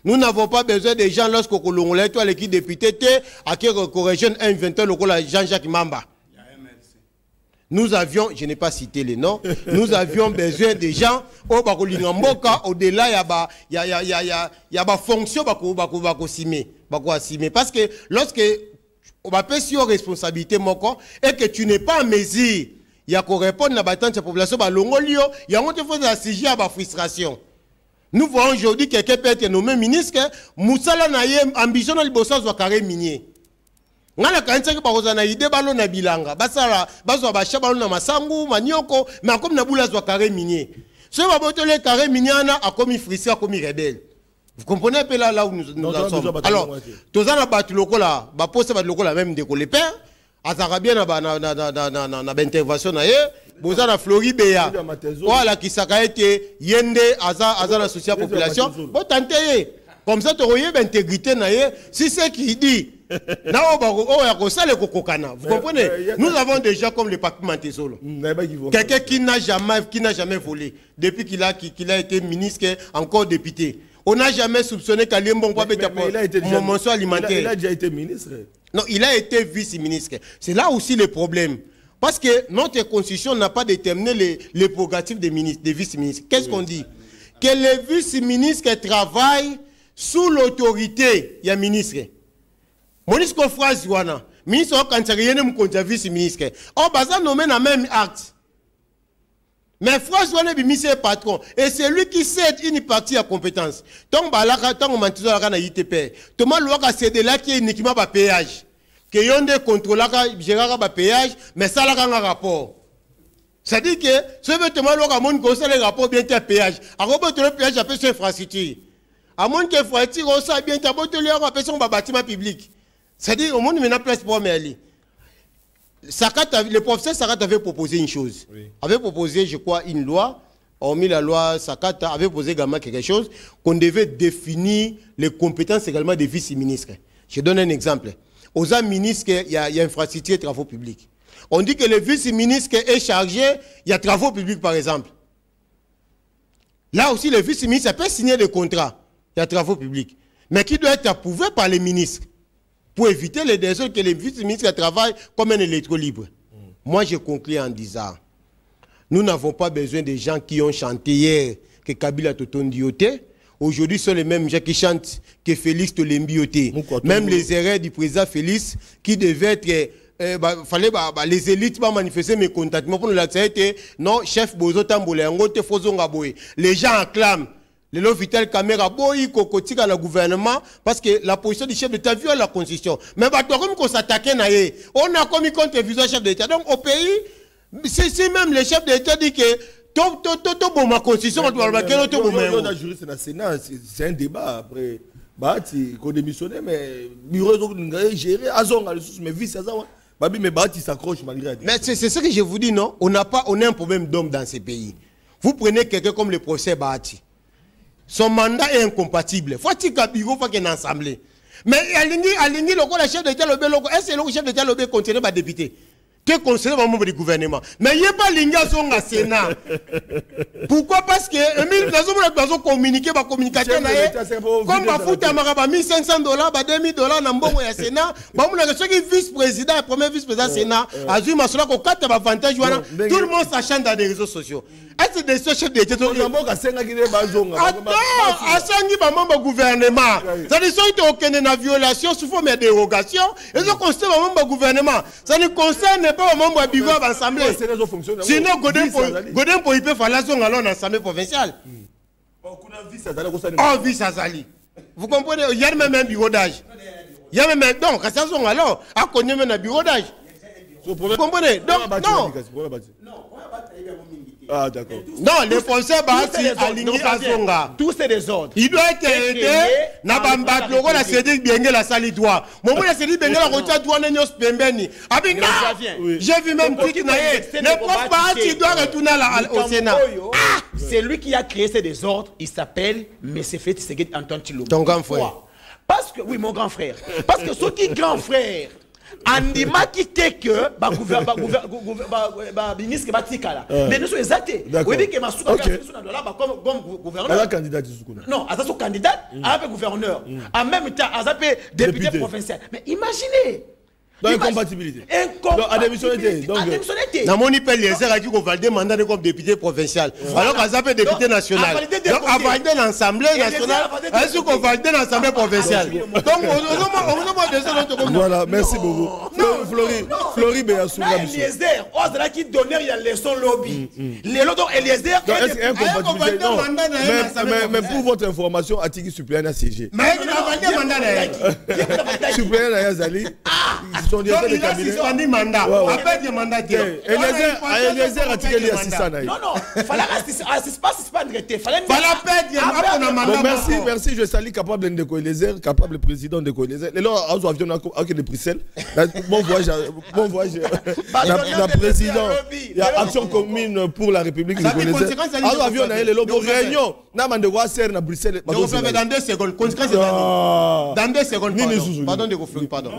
Nous n'avons pas besoin des gens lorsque nous avons l'équipe député à qui corrigeons un inventeur Jean-Jacques Mamba. Nous avions, je n'ai pas cité les noms, nous avions besoin des gens au-delà, il y a des fonctions parce que lorsque on va passer sur responsabilité et que tu n'es pas en mesure, il y a qu'on répondre à la population, il y a un sujet à la frustration. Nous voyons aujourd'hui que quelqu'un peut être nommé ministre, Moussala Naye, ambition de l'Ibosa soit carré minier. Nga la kanisa ki bakozana ide balo na bilanga basala bazwa basha balo na masangu manyoko mais comme na bula zwa carré minier ce va botele carré minier na a commis frustré a commis rebelle. Vous comprenez un peu là où nous en sommes. Alors tozana batu lokola ba poste ba lokola même de ko le père azara bien na intervention na ye bozana Floribéa voilà qui saka été yende aza na social population bo tenter comme ça tu aurais l'intégrité na ye si c'est qui dit. Vous comprenez? Nous avons déjà comme le papier Mantezolo. Quelqu'un qui n'a jamais volé. Depuis qu'il a été ministre, encore député. On n'a jamais soupçonné qu'Alien Bongo peut être mention alimentaire. Il a déjà été ministre. Non, il a été vice-ministre. C'est là aussi le problème. Parce que notre constitution n'a pas déterminé les prérogatives des vice-ministres. Qu'est-ce qu'on dit? Que les vice-ministres travaillent sous l'autorité du ministre. Monisco phrase wana ministre okantsakiyene mkonja vice ministre on baza nommé dans même acte mais phrase wana bimise patron et c'est lui qui cède une partie à compétence donc balaka tango mantizo la na ITP toma loka céder là qui est uniquement ba péage que yonde contrôlaka gérera ba péage mais ça la nga rapport ça dit que ce veut toma loka mon conseil le rapport bien te péage a robot le péage appelle sur infrastructure à mon que infrastructure on ça bien ta botte le appelle son bâtiment public. C'est-à-dire, au monde, il y a place pour Merli. Le professeur Sakat avait proposé une chose. Oui. Avait proposé, je crois, une loi. Hormis la loi, Sakat avait proposé également quelque chose, qu'on devait définir les compétences également des vice-ministres. Je donne un exemple. Aux ministres, il y a infrastructure et travaux publics. On dit que le vice-ministre est chargé, il y a travaux publics par exemple. Là aussi, le vice-ministre peut signer des contrats, il y a travaux publics. Mais qui doit être approuvé par les ministres. Pour éviter les désordres que les vice-ministres travaillent comme un électro libre. Moi, je conclue en disant, nous n'avons pas besoin de gens qui ont chanté hier que Kabila Totondioté. Aujourd'hui, ce sont les mêmes gens qui chantent que Félix Tolembioté. Même les erreurs du président Félix qui devaient être... fallait les élites manifester mes contacts. Pour nous l'accepter, non, chef Bozo Tambolé, les gens acclament. Le l'hôpital caméra boy kokotika le gouvernement parce que la position du chef d'État viole la constitution. Mais comme qu'on s'attaquait on a commis contre le chef d'État. Donc au pays, si même le chef d'État dit que tout ma constitution c'est un débat après. Bah tu qu'on démissionné mais bureau gérer azonga mais vice azonga. Babi mais bah tu s'accroche malgré. Mais c'est ce que je vous dis non, on a un problème d'homme dans ces pays. Vous prenez quelqu'un comme le procès Bahati. Son mandat est incompatible. Faut-il qu'il y ait une assemblée. Mais alingi loko la chef d'État lobé loko est-ce que le chef d'État lobé continuer ba député que conseiller membre du gouvernement mais il y a pas linga zonga Sénat. Pourquoi? Parce que Emile nazo communiquer ba communicateur na comme ba futa maraba $1,500 ba $2,000 na mbongo ya Sénat ba muna que qui vice-président premier vice-président Sénat azui masolo ko kata ba avantage wana tout le monde s'achante dans les réseaux sociaux. Est-ce que des chefs d'État to mboka senga ki ba zonga asangi ba membre gouvernement ça ne sont aucune violation sous forme de dérogation et ça concerne ba membre gouvernement ça ne concerne pas au membre du gouvernement assemblée sinon Godin pour il peut faire la zone à l'assemblée provinciale oh vice azali vous comprenez il y a même un bureau d'âge il y a même donc à ça zone alors à connaître même un bureau d'âge vous comprenez donc non. Ah d'accord. Non, les Français alignés à Zonga. Tous ces désordres. Il doit être aidé. Na bamba logo la cédé bien la sali droit. Mon la cédé bien la rota droit n'yos pembeni. Abinga. J'ai vu même qui le prof parti doit retourner au Sénat. C'est lui qui a créé ces désordres, il s'appelle Monsieur Tshisekedi Antoine Tshilombo. Ton grand frère. Parce que oui, mon grand frère. Parce que ce qui est grand frère Andima qui te que ministre batikala mais nous sommes exactés oui dit que masuka comme gouverneur candidat non à son candidat à gouverneur en même temps à député provincial mais imaginez incompatibilité. À démissionner. Dans mon IPL, les gens qui ont validé mandat comme député provincial. Alors qu'à Zapé député national. Donc à valider l'Assemblée nationale, est-ce qu'on valide l'Assemblée provinciale? Donc on voilà, merci beaucoup. Flori Béassouga. Eliezer, on a qui donner il y a leçon lobby. Les autres Eliezer. Mais pour votre information, Atiki suppléant à CG. Mais il a validé mandat. Suppléant à Yazali. Donc il a suspendu mandat. Après des mandats. Eliezer a tiré les assistants. Non, il fallait pas suspendre. Il fallait perdre mandat. Merci, je salue capable de Eliezer, capable président de Eliezer. Et là, on avion de Bruxelles. Bon voyage la président. Il y a action commune pour la République de Eliezer. On avion a le lobo réunion. Na mande wa ser na Bruxelles. Dans 2 secondes. Dans 2 secondes. Pardon de vous pardon.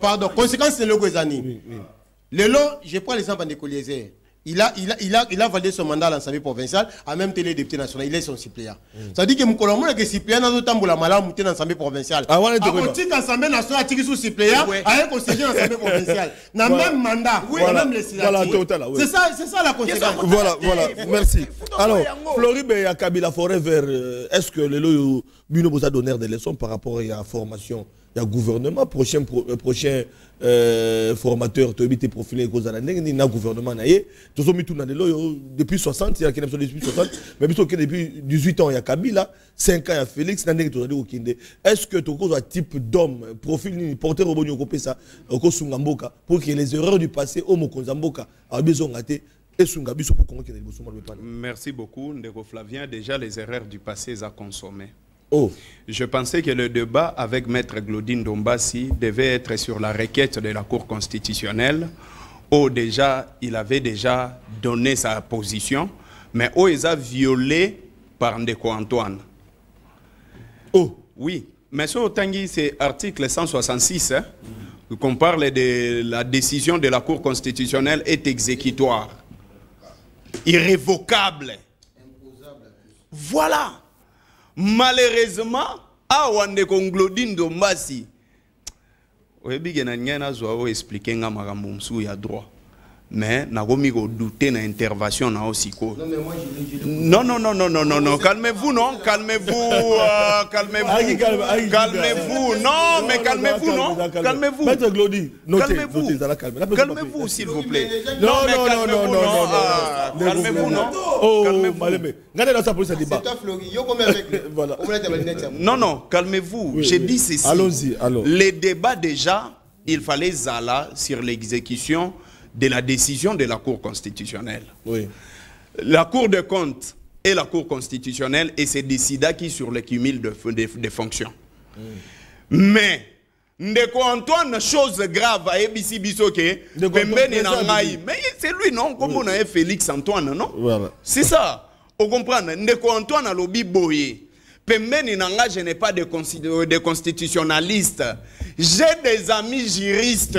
Pardon, conséquence c'est le Gouezani. Le long, je prends l'exemple de Eliezer. Il a validé son mandat à l'Assemblée provinciale, à même télé député national, il est son suppléant. Ça dit que mon collègue que suppléant dans le temps pour la malade monter dans l'Assemblée provinciale. À l'Assemblée nationale, il sous suppléant, à un conseiller dans l'Assemblée provinciale. Dans le même mandat, même les c'est ça la conséquence. Voilà, merci. Alors, Florib et Kabila Forever, est-ce que le Loyo Buno vous a donné des leçons par rapport à la formation? Il y a gouvernement, prochain formateur, tu as été profilé il y a gouvernement, depuis 60, il y a depuis 60, mais depuis 18 ans, il y a Kabila, 5 ans, il y a Félix, est-ce que tu as un type d'homme, profil, porteur au bon ça, pour que les erreurs du passé, au Mokonzamboka, a besoin de merci beaucoup, Ndeko Flavien. Déjà, les erreurs du passé à consommer. Oh. Je pensais que le débat avec Maître Glodine Dombassi devait être sur la requête de la Cour constitutionnelle, où déjà, il avait déjà donné sa position, mais où il a violé par Ndeko Antoine. Oh. Oui, mais sur Tanguy, c'est article 166, qu'on parle de la décision de la Cour constitutionnelle est exécutoire, irrévocable. Voilà. Malheureusement, Awande Glodine Dombassi, expliquer nga droit. Mais n'a pas douté na intervention na aussi ko. Non, calmez-vous, non, calmez-vous, calmez-vous, non, mais calmez-vous, non, calmez-vous. Maître Glody, calmez-vous, s'il vous plaît. Non, calmez-vous, non. Oh, calmez-vous. Regardez dans sa police à débat. Non, calmez-vous. J'ai dit ceci. Allons-y, alors. Les débats déjà, il fallait zala sur l'exécution de la décision de la Cour constitutionnelle. Oui. La Cour de comptes et la Cour constitutionnelle et c'est décida qui sur le cumul de fonctions. Mais Ndeko Antoine, chose grave à Ebisi Bisoke, mais c'est lui non, comme on a Félix Antoine, non? Voilà. C'est ça. On comprend. Ndeko Antoine a lobby boyé. Pembeni nanga, je n'ai pas de constitutionnalistes. J'ai des amis juristes.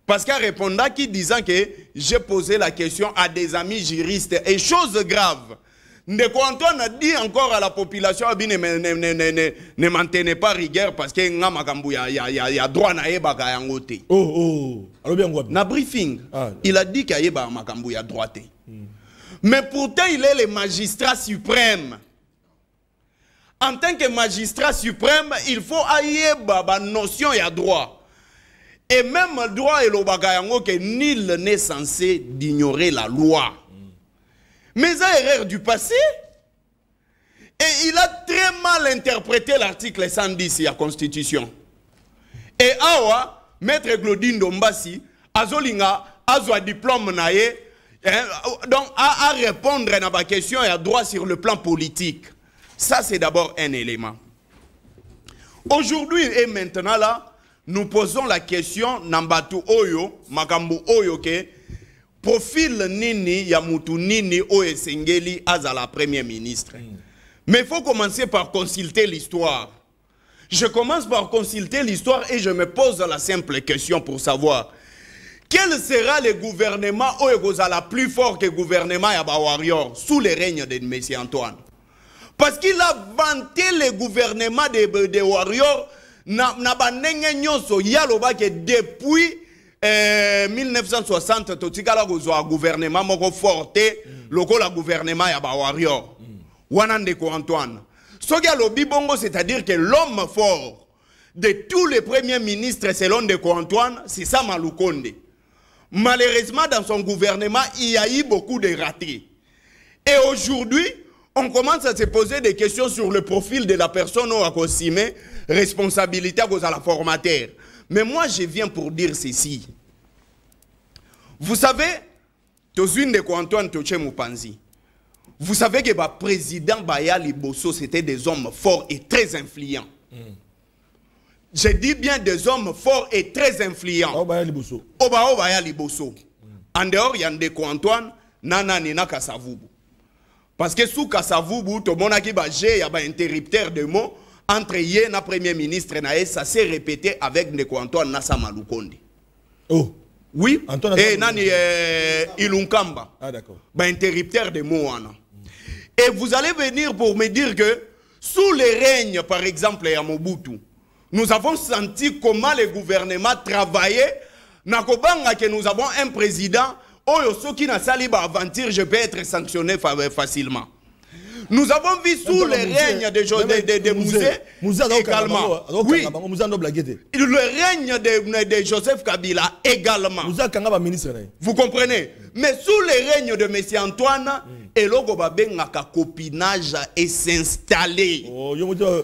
Parce qu'en répondant, qui disant que j'ai posé la question à des amis juristes. Et chose grave, Ndeko Antoine a dit encore à la population, ne maintenez pas rigueur parce que y a droit na yebaka yangote. Na briefing, il a dit qu'il y a droit. Mais pourtant, il est le magistrat suprême. En tant que magistrat suprême, il faut ayeba ba notion ya droit. Et même le droit et le bagayango que nul n'est censé d'ignorer la loi. Mais ça erreur du passé. Et il a très mal interprété l'article 110 de la Constitution. Et awa, Maître Claudine Dombassi, azolinga, azwa diplôme naye, donc à répondre à ma question et à droit sur le plan politique. Ça, c'est d'abord un élément. Aujourd'hui et maintenant, là, nous posons la question, Nambatu Oyo, Makambu Oyo, ke, profil nini, Yamutu nini, Oye Sengeli, Aza la première ministre. Mais il faut commencer par consulter l'histoire. Je commence par consulter l'histoire et je me pose la simple question pour savoir quel sera le gouvernement Oye plus fort que le gouvernement Yaba Warrior sous le règne de M. Antoine. Parce qu'il a vanté le gouvernement de Warrior depuis 1960, totikala kozwa gouvernement moko forte, loko la gouvernement Yaba Warrior. Wanandeko Antoine. Sogia lobi bongo, c'est-à-dire que l'homme fort de tous les premiers ministres selon Ndeko Antoine, c'est ça Malukonde. Malheureusement, dans son gouvernement, il y a eu beaucoup de ratés. Et aujourd'hui, on commence à se poser des questions sur le profil de la personne à Kosime, responsabilité à la formateur. Mais moi, je viens pour dire ceci. Vous savez, Tozuine de Antoine Toche Mupanzi, vous savez que le président Baya Liboso, c'était des hommes forts et très influents. Je dis bien des hommes forts et très influents. Baya Liboso. Baya Liboso. En dehors, il y a Ndeko Antoine, Nana Nina Kasavubu. Parce que sous Kasavubu, tout le monde a dit il y a un interrupteur de mots entre Yé et le premier ministre, ça s'est répété avec Ndeko Antoine Nassa Malukonde. Oh. Oui. Et Nani Ilunkamba. Ah d'accord. Interrupteur de mots. Et vous allez venir pour me dire que sous le règne, par exemple, à Mobutu, nous avons senti comment le gouvernement travaillait. Nakobanga que nous avons un président. Oh, ceux qui n'ont pas aventure, je peux être sanctionné facilement. Nous avons vu sous le règne de Mouzé également. Oui. Le règne de Joseph Kabila également. Vous comprenez? Mais sous le règne de M. Antoine, Eloko Babengaka copinage et s'installer.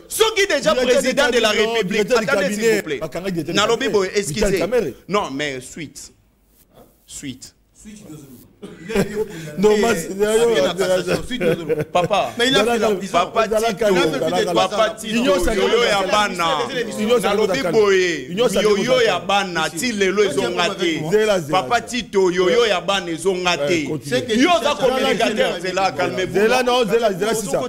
Ceux qui sont déjà président de la République, attendez s'il vous plaît. Nalobibo, excusez. Non, mais suite. Non, papa. Mais il a fait la papa Tito, Yoyo Yabana. Nalobi Boye, Yoyo Yabana, Tilelo Zongate. Papa Tito, Yoyo Yabana Zongate. Yoza communicateur, c'est là, calmez-vous. Zela, non, Zela, c'est ça.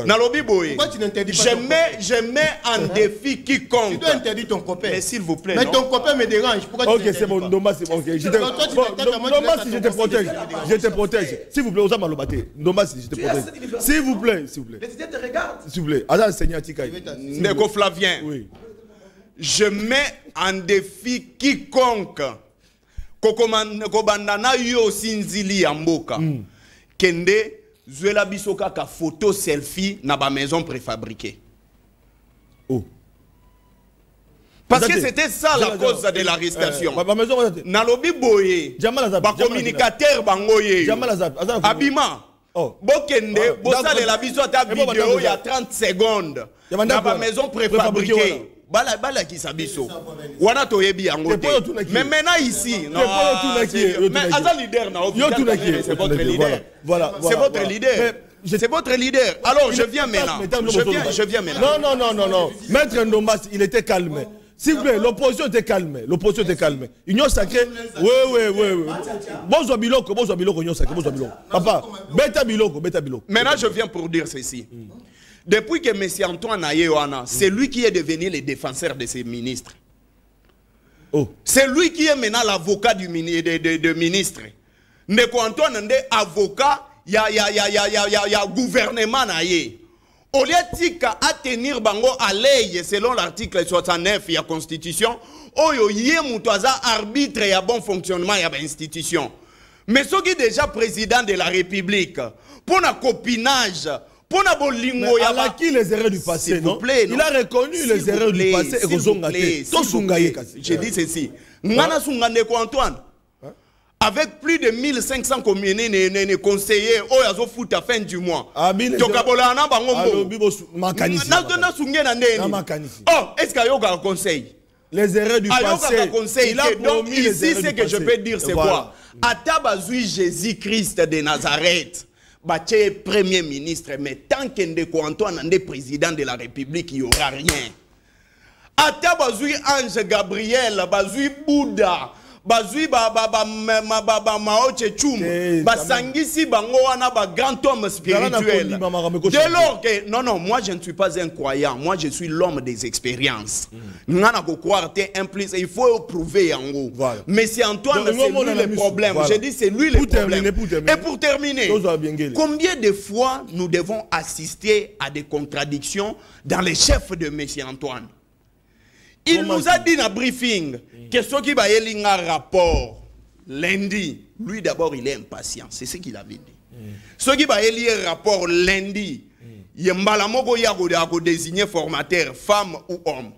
Nalobi Boye, je mets en défi quiconque. Tu dois interdire ton copain. Mais s'il vous plaît. Mais ton copain me dérange. Pourquoi tu c'est bon, Ndomba, c'est bon. Ok, si je te protège, je te protège. S'il vous plaît, Osa Malobate. Ndomba, si je te protège. S'il vous plaît, s'il vous plaît. Président te regarde. S'il vous plaît. Azal Seigneur Tikaï. Ndeko Flavien. Oui. Je mets en défi quiconque. Kokobandana yo sinzili amboka. Kende zuela bisoka ka photo selfie na ba maison préfabriquée. Oh. Parce que c'était ça la cause de l'arrestation. Nalobi boye, ba communicateur bangoye. Abima. Bokende, bosale la biso ta vidéo il y a 30 secondes. Na ba maison préfabriquée. Bala qui sabiso. Wana toyebi yango te. Mais maintenant ici, non. Mais Azal leader na c'est votre leader. Voilà. C'est votre leader. C'est votre leader. Alors je viens maintenant. Je viens maintenant. Non. Maître Ndombas, il était calme. S'il vous plaît, l'opposition était calme. L'opposition était calme. Union sacrée. Oui. Bonjour Biloko, Union sacrée, bonjour Biloko. Papa, bêta Biloko. Maintenant, je viens pour dire ceci. depuis que M. Antoine Ayewana, c'est lui qui est devenu le défenseur de ses ministres. Oh. C'est lui qui est maintenant l'avocat du ministre. Ndeko Antoine est avocat, il y a gouvernement naye. Au lieu de tenir bango à l'aise selon l'article 69 de la Constitution, oyo yé moutaza arbitre et bon fonctionnement de l'institution. Mais ce qui est déjà président de la République, pour un copinage, pour un bolingo, il a qui les erreurs du passé, non? Il a reconnu les erreurs du passé et je dis ceci. Ngana Sungandeko Antoine. Avec plus de 1500 conseillers, oh, ils ont foutu à fin du mois. Oh, est-ce qu'il y a un conseil? Les erreurs du passé. Il a promis ici, ce que je peux dire, c'est quoi? Atabazui Jésus-Christ de Nazareth, Baché premier ministre, mais tant qu'Ndeko Antoine est président de la République, il n'y aura rien. Atabazui Ange Gabriel, Bazui Bouddha, bazui maoche chum basangisi bango wana ba grand homme spirituel. Dès lors que non, moi je ne suis pas un croyant, moi je suis l'homme des expériences. Ngana ko croire un plus, il faut prouver yango. Mais si Antoine c'est lui le problème, je dis c'est lui le problème. Et pour terminer, combien de fois nous devons assister à des contradictions dans les chefs de M. Antoine? Il nous a dit dans le briefing que ce qui va y avoir un rapport lundi, lui d'abord il est impatient, c'est ce qu'il avait dit. Ce qui va y avoir un rapport lundi, il y a un désigner formateur, femme ou homme.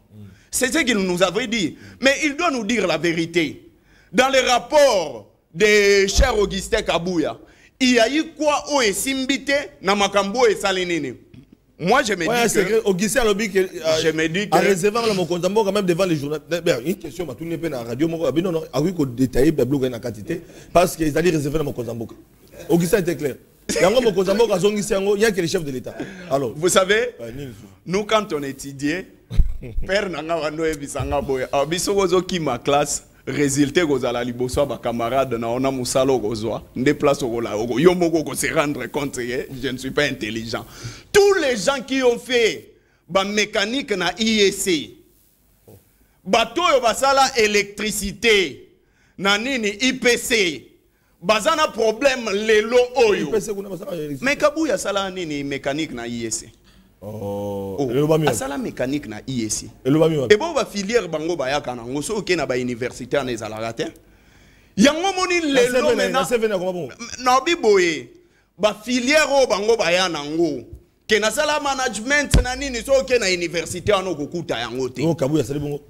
C'est ce qu'il nous avait dit. Mais il doit nous dire la vérité. Dans le rapport de cher Augustin Kabouya, il y a eu quoi au Simbité, Namakambo et Salinini. Moi, je me dis que... Augustin Lobby, je me dis que... À recevoir le Mokonzambo, quand même devant les journalistes... Une question, je vais la radio, non, non, oui, qu'on détaille, parce qu'ils allaient recevoir le Mokonzambo. Augustin était clair. Il y a que les chefs de l'État. Alors, vous savez, nous, quand on étudiait, Père Nangawando et Bissanga Boya, Abisogozo qui ma classe, résulté gozala liboso ba camarade na ona musalo gozwa nde place ogola ogo yo moko ko se rendre compte que je ne suis pas intelligent. Tous les gens qui ont fait ba mécanique na IEC bato yo basala électricité na nini IPC bazana problème lelo oyo mais Kabouya sala nini mécanique na IEC. Asala mécanique na IEC. Et bon ba filière bango ba yaka na ngoso ke na ba université en ezalaka. Yango moni lelo mena na biboye ba filière o bango ba ya nango ke na sala management na nini so ke na université ano kokuta yango te.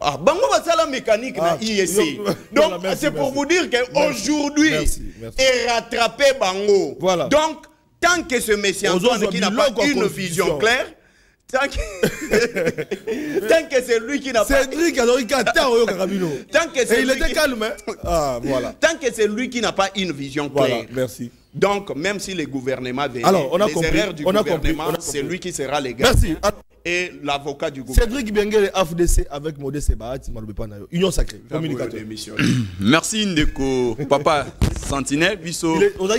Ah bango ba sala mécanique na IEC. Donc c'est pour vous dire que aujourd'hui est rattrapé bango. Donc tant que ce monsieur Antoine qui n'a pas une vision claire, tant que c'est lui qui n'a pas... Cédric, alors il a tant que c'est il était calme. Ah, voilà. Tant que c'est lui qui n'a pas une vision claire. Voilà, merci. Donc, même si le gouvernement vient, les erreurs du gouvernement, c'est lui qui sera le gars. Merci. Et l'avocat du gouvernement. Cédric Bengele, AFDC, avec Modeste Sebaat, Union Sacrée, communicateur. Merci Ndeko, papa Sentinelle, biso tous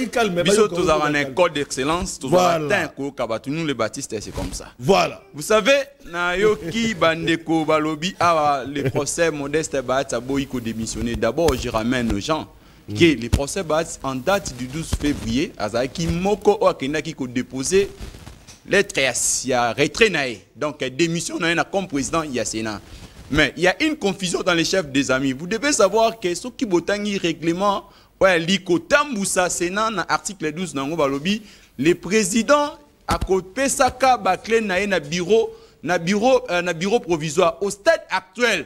avons un code d'excellence, tous avons un code nous les baptistes, c'est comme ça. Voilà. Vous savez, na yoki bandeko balobi le procès Modeste Sebaat a beau démissionner. D'abord, je ramène aux gens que les procès Sebaat en date du 12 février, Azaki Moko Okena qui a déposé lettre à retrait. Donc, démission comme président, il y a Sénat. Mais il y a une confusion dans les chefs des amis. Vous devez savoir que ce qui est règlement, l'Ikotamboussa Sénat, dans l'article 12, dans le président a coupé Saka Bakle na bureau provisoire. Au stade actuel,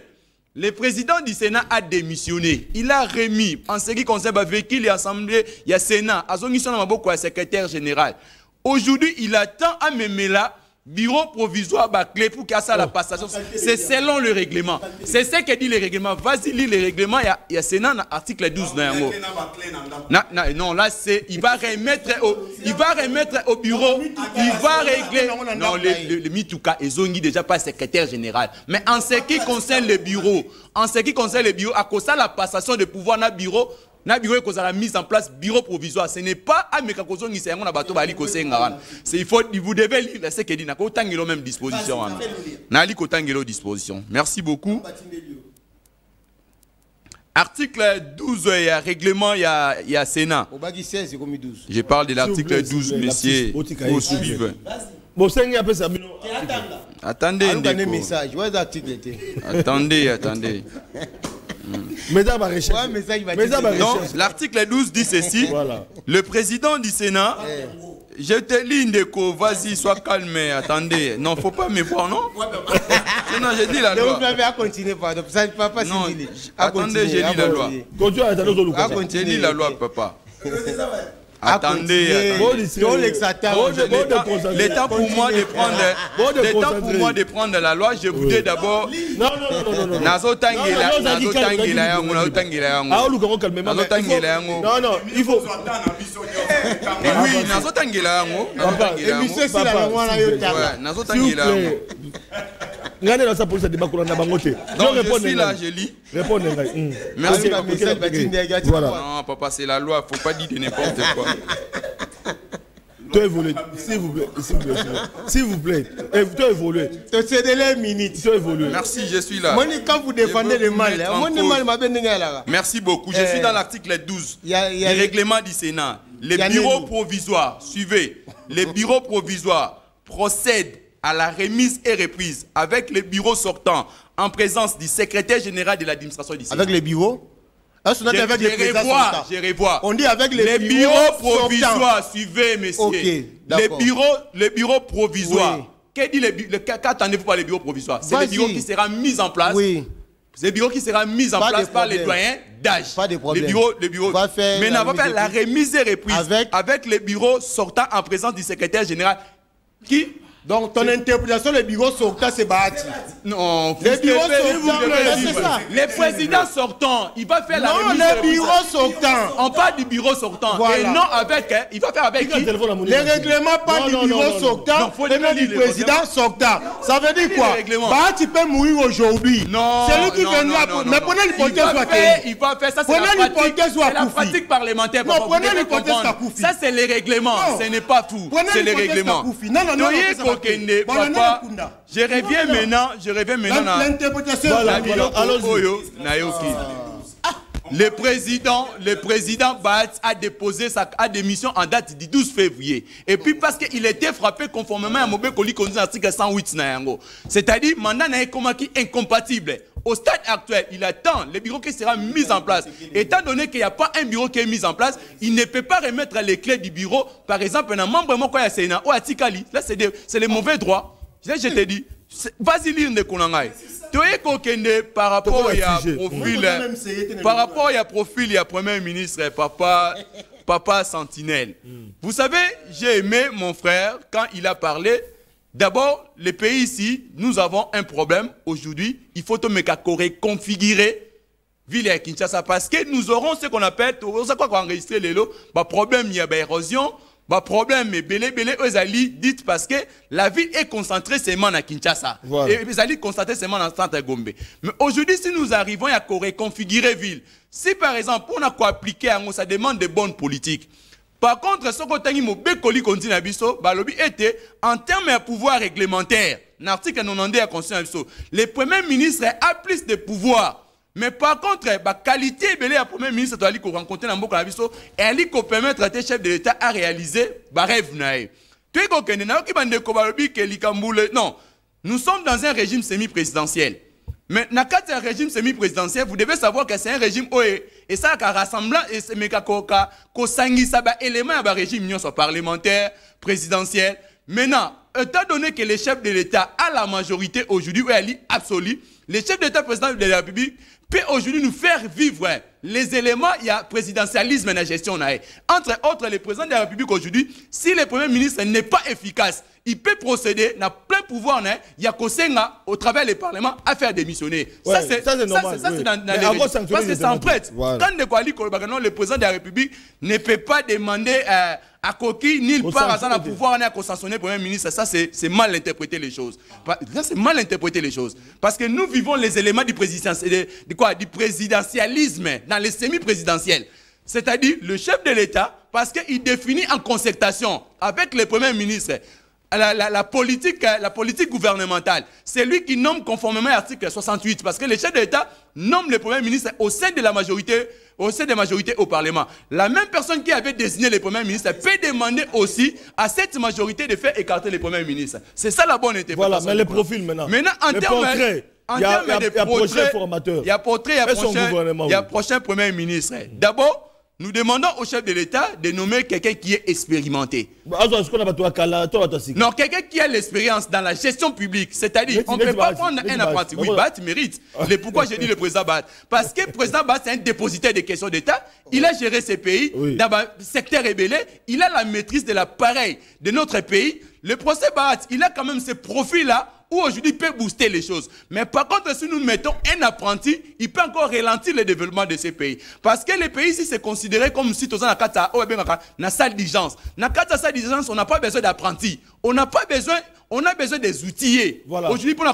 le président du Sénat a démissionné. Il a remis, en ce qui concerne le véhicule et l'Assemblée, il y a Sénat, à son secrétaire général. Aujourd'hui, il attend à Memela, bureau provisoire clé pour qu'il y ait la passation. C'est selon le règlement. C'est ce que dit le règlement. Vas-y, lis le règlement. Il y a Sénat dans l'article 12. Non, là, c'est. Il va remettre au bureau. Il va régler. Non, le Mitouka et Zongi déjà pas secrétaire général. Mais en ce qui concerne le bureau, à cause de la passation de pouvoir dans le bureau, na bureau ko la mise en place bureau provisoire. Ce n'est pas à mekakozo ngi sengo na bato bali ko senga wana. C'est vous devez lire ce que dit na ko tangelo même disposition wana. Na li ko tangelo disposition. Merci beaucoup. Article 12, il y a règlement, il y a Sénat. Je parle de l'article 12, messieurs. Vous suivez. Attendez. Attendez. Donc, l'article 12 dit ceci. Voilà. Le président du Sénat... Je te lis Ndeko, vas-y, sois calme, attendez. Non, faut pas me voir, non? Non, j'ai dit la loi. Vous avez à continuer, pardon. Papa, non, attendez, j'ai dit la loi. J'ai dit la loi, papa. Attendez. L'état pour moi de prendre la loi, je voudrais d'abord. Non. Il faut. Oui, Regardez dans sa police à débat qu'on a bangoté. Non, je suis là, je lis. Répondez. Merci. Voilà. Non, papa, c'est la loi. Faut pas dire de n'importe quoi. Toi évoluer, s'il vous plaît. Toi évoluer. C'est de la minute. Toi évoluer. Merci, je suis là. Quand vous défendez le mal, merci beaucoup. Je suis dans l'article 12 du règlement du Sénat. Les bureaux provisoires, suivez. Les bureaux provisoires procèdent à la remise et reprise avec les bureaux sortants en présence du secrétaire général de l'administration du Sénat. Avec les bureaux? Je revois. On dit avec les bureaux provisoires, suivez, messieurs. Okay, les bureaux provisoires. Oui. Qu'attendez-vous par les bureaux provisoires? C'est les bureaux qui seront mis en place. Oui. C'est les bureaux qui seront mis en place par les doyens d'âge. Pas de problème. Les bureaux. Maintenant, on va faire la remise et reprise avec les bureaux sortants en présence du secrétaire général qui... Donc, ton interprétation, les bureaux sortants, c'est Bahati. Non, les bureaux sortants, c'est ça. Les présidents sortants, il va faire la remise. Non, les bureaux sortants. On parle du bureau sortant. Voilà. Et non avec, il va faire avec qui? Les règlements parlent du bureau sortant et non du président sortant. Ça veut dire quoi? Bahati peut mourir aujourd'hui. Non. C'est lui qui viendra. Mais prenez l'hypothèse il va faire ça, c'est la pratique parlementaire. Non, prenez l'hypothèse Kakoufi. Ça, c'est les règlements. Ce n'est pas tout. C'est les règlements. Non. Papa, je reviens maintenant dans l'interprétation. Le président Baat a déposé sa démission en date du 12 février. Et puis parce qu'il était frappé conformément à Mobé Koli Konzi article 108 Nayango. C'est-à-dire mandat n'a qui incompatible. Au stade actuel, il attend le bureau qui sera mis en place. Étant donné qu'il n'y a pas un bureau qui est mis en place, il ne peut pas remettre les clés du bureau. Par exemple, un membre de Sénat ou à Tikali. Là, c'est les mauvais droits. Je te dis, vas-y lire de Konangai. Par rapport à profil, il y a Premier ministre, Papa Sentinelle. Vous savez, j'ai aimé mon frère quand il a parlé. D'abord, le pays ici, nous avons un problème aujourd'hui. Il faut tout configurer ville à Kinshasa parce que nous aurons ce qu'on appelle, enregistrer les lots, problème, il y a érosion. Problème, mais belé, dites parce que la ville est concentrée seulement à Kinshasa. Voilà. Et vous allez constater seulement dans centre Gombe. Mais aujourd'hui, si nous arrivons à reconfigurer ville, si par exemple, on a quoi appliquer, ça demande de bonnes politiques. Par contre, ce qu'on a dit, en termes de pouvoir réglementaire, l'article 90 de la Constitution, le Premier ministre a plus de pouvoir. Mais par contre, la qualité de la Premier ministre doit rencontrer dans le Biso et elle peut permettre à chef de l'État à réaliser le rêve. Non, nous sommes dans un régime semi-présidentiel. Mais dans un régime semi-présidentiel, vous devez savoir que c'est un régime et ça a rassemblant et c'est élément de régime parlementaire, présidentiel. Maintenant, étant donné que le chef de l'État a la majorité aujourd'hui, elle est absolue, le chef d'État président de la République peut aujourd'hui nous faire vivre les éléments, il y a présidentialisme dans la gestion. Entre autres, le président de la République aujourd'hui, si le Premier ministre n'est pas efficace, il peut procéder, n'a plein pouvoir, il y a Kosenga au travers du Parlement à faire démissionner. Ouais, ça c'est normal. Ça c'est dans les règles. Parce que ça en prête. Voilà. Quand le président de la République ne peut pas demander à Koki ni le part à pouvoir à sanctionner le Premier ministre, ça c'est mal interpréter les choses. Ça c'est mal interpréter les choses. Parce que nous vivons les éléments du présidentialisme dans les semi-présidentiels. c'est-à-dire le chef de l'État, parce qu'il définit en concertation avec le Premier ministre la politique gouvernementale. C'est lui qui nomme conformément à l'article 68, parce que le chef de l'État nomme le Premier ministre au sein de la majorité, au Parlement. La même personne qui avait désigné le Premier ministre peut demander aussi à cette majorité de faire écarter le Premier ministre. C'est ça la bonne interprétation. Voilà, mais les profils maintenant. Maintenant, en termes il y a portrait formateur. Il y a portrait, il y a prochain Premier ministre. D'abord, nous demandons au chef de l'État de nommer quelqu'un qui est expérimenté. Non, quelqu'un qui a l'expérience dans la gestion publique. C'est-à-dire, on ne peut pas prendre un apprenti. Oui, Bat mérite. Pourquoi j'ai dit le président Bat? Parce que le président Bat, c'est un dépositaire des questions d'État. Il a géré ses pays dans un secteur rébellé. Il a la maîtrise de l'appareil de notre pays. Le procès Bat, il a quand même ce profil-là où aujourd'hui il peut booster les choses. Mais par contre, si nous mettons un apprenti, il peut encore ralentir le développement de ces pays. Parce que les pays ici, c'est considéré comme si tous na salle d'urgence. Na kata salle d'urgence, on n'a pas besoin d'apprentis. On a besoin des outillés. Voilà. Aujourd'hui, pour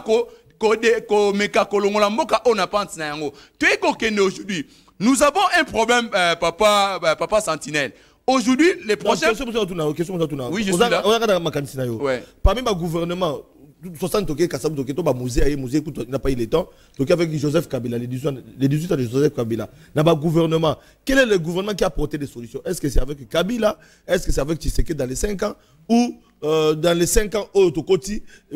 aujourd'hui, nous avons un problème, papa Sentinelle. Aujourd'hui, les prochains... Oui, je suis là. Ouais. Parmi ma gouvernement, 60 toqués, Kassam toqués, Toba musée, n'a pas eu le temps. Donc avec Joseph Kabila, les 18 ans de Joseph Kabila, n'a pas gouvernement. Quel est le gouvernement qui a apporté des solutions? Est-ce que c'est avec Kabila? Est-ce que c'est avec Tshisekedi dans les 5 ans? Ou dans les 5 ans, il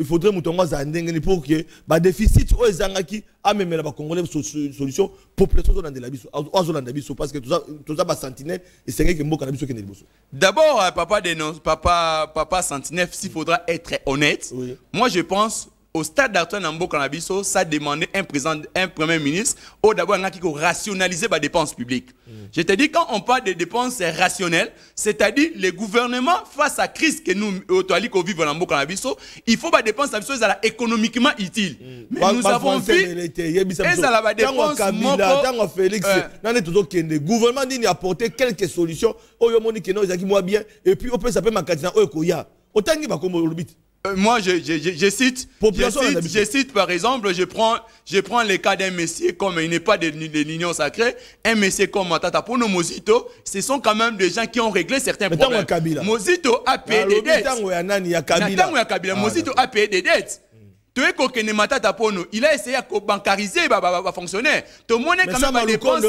faudrait que pour que le déficit aux Zangaki a même la Congolais solution population dans de la biso, parce que tout ça va sentinelle et c'est que Mboka Nabiso qui est D'abord, papa Sentinelle, s'il faudra être honnête, moi je pense au stade d'Artoine Nambo Canabiso, ça demandait un premier ministre, ou d'abord un qui rationaliser les dépenses publiques. Je te dis, quand on parle de dépenses rationnelles, c'est-à-dire le gouvernement face à la crise que nous, vivons dans Nambo Canabiso, il faut des dépenses économiquement utiles. Mais nous avons vu, et ça la dépense Félix, le gouvernement dit apporter quelques solutions, et puis on peut s'appeler Makatina, autant qu'il va comme moi, je cite par exemple, je prends le cas d'un messier comme il n'est pas de l'union sacrée, un messier comme Matata Pono Mozito, ce sont quand même des gens qui ont réglé certains problèmes. Mozito a payé des dettes. Mozito a payé des dettes. Il a essayé de bancariser les fonctionnaires. Tout le monde est quand même des dépenses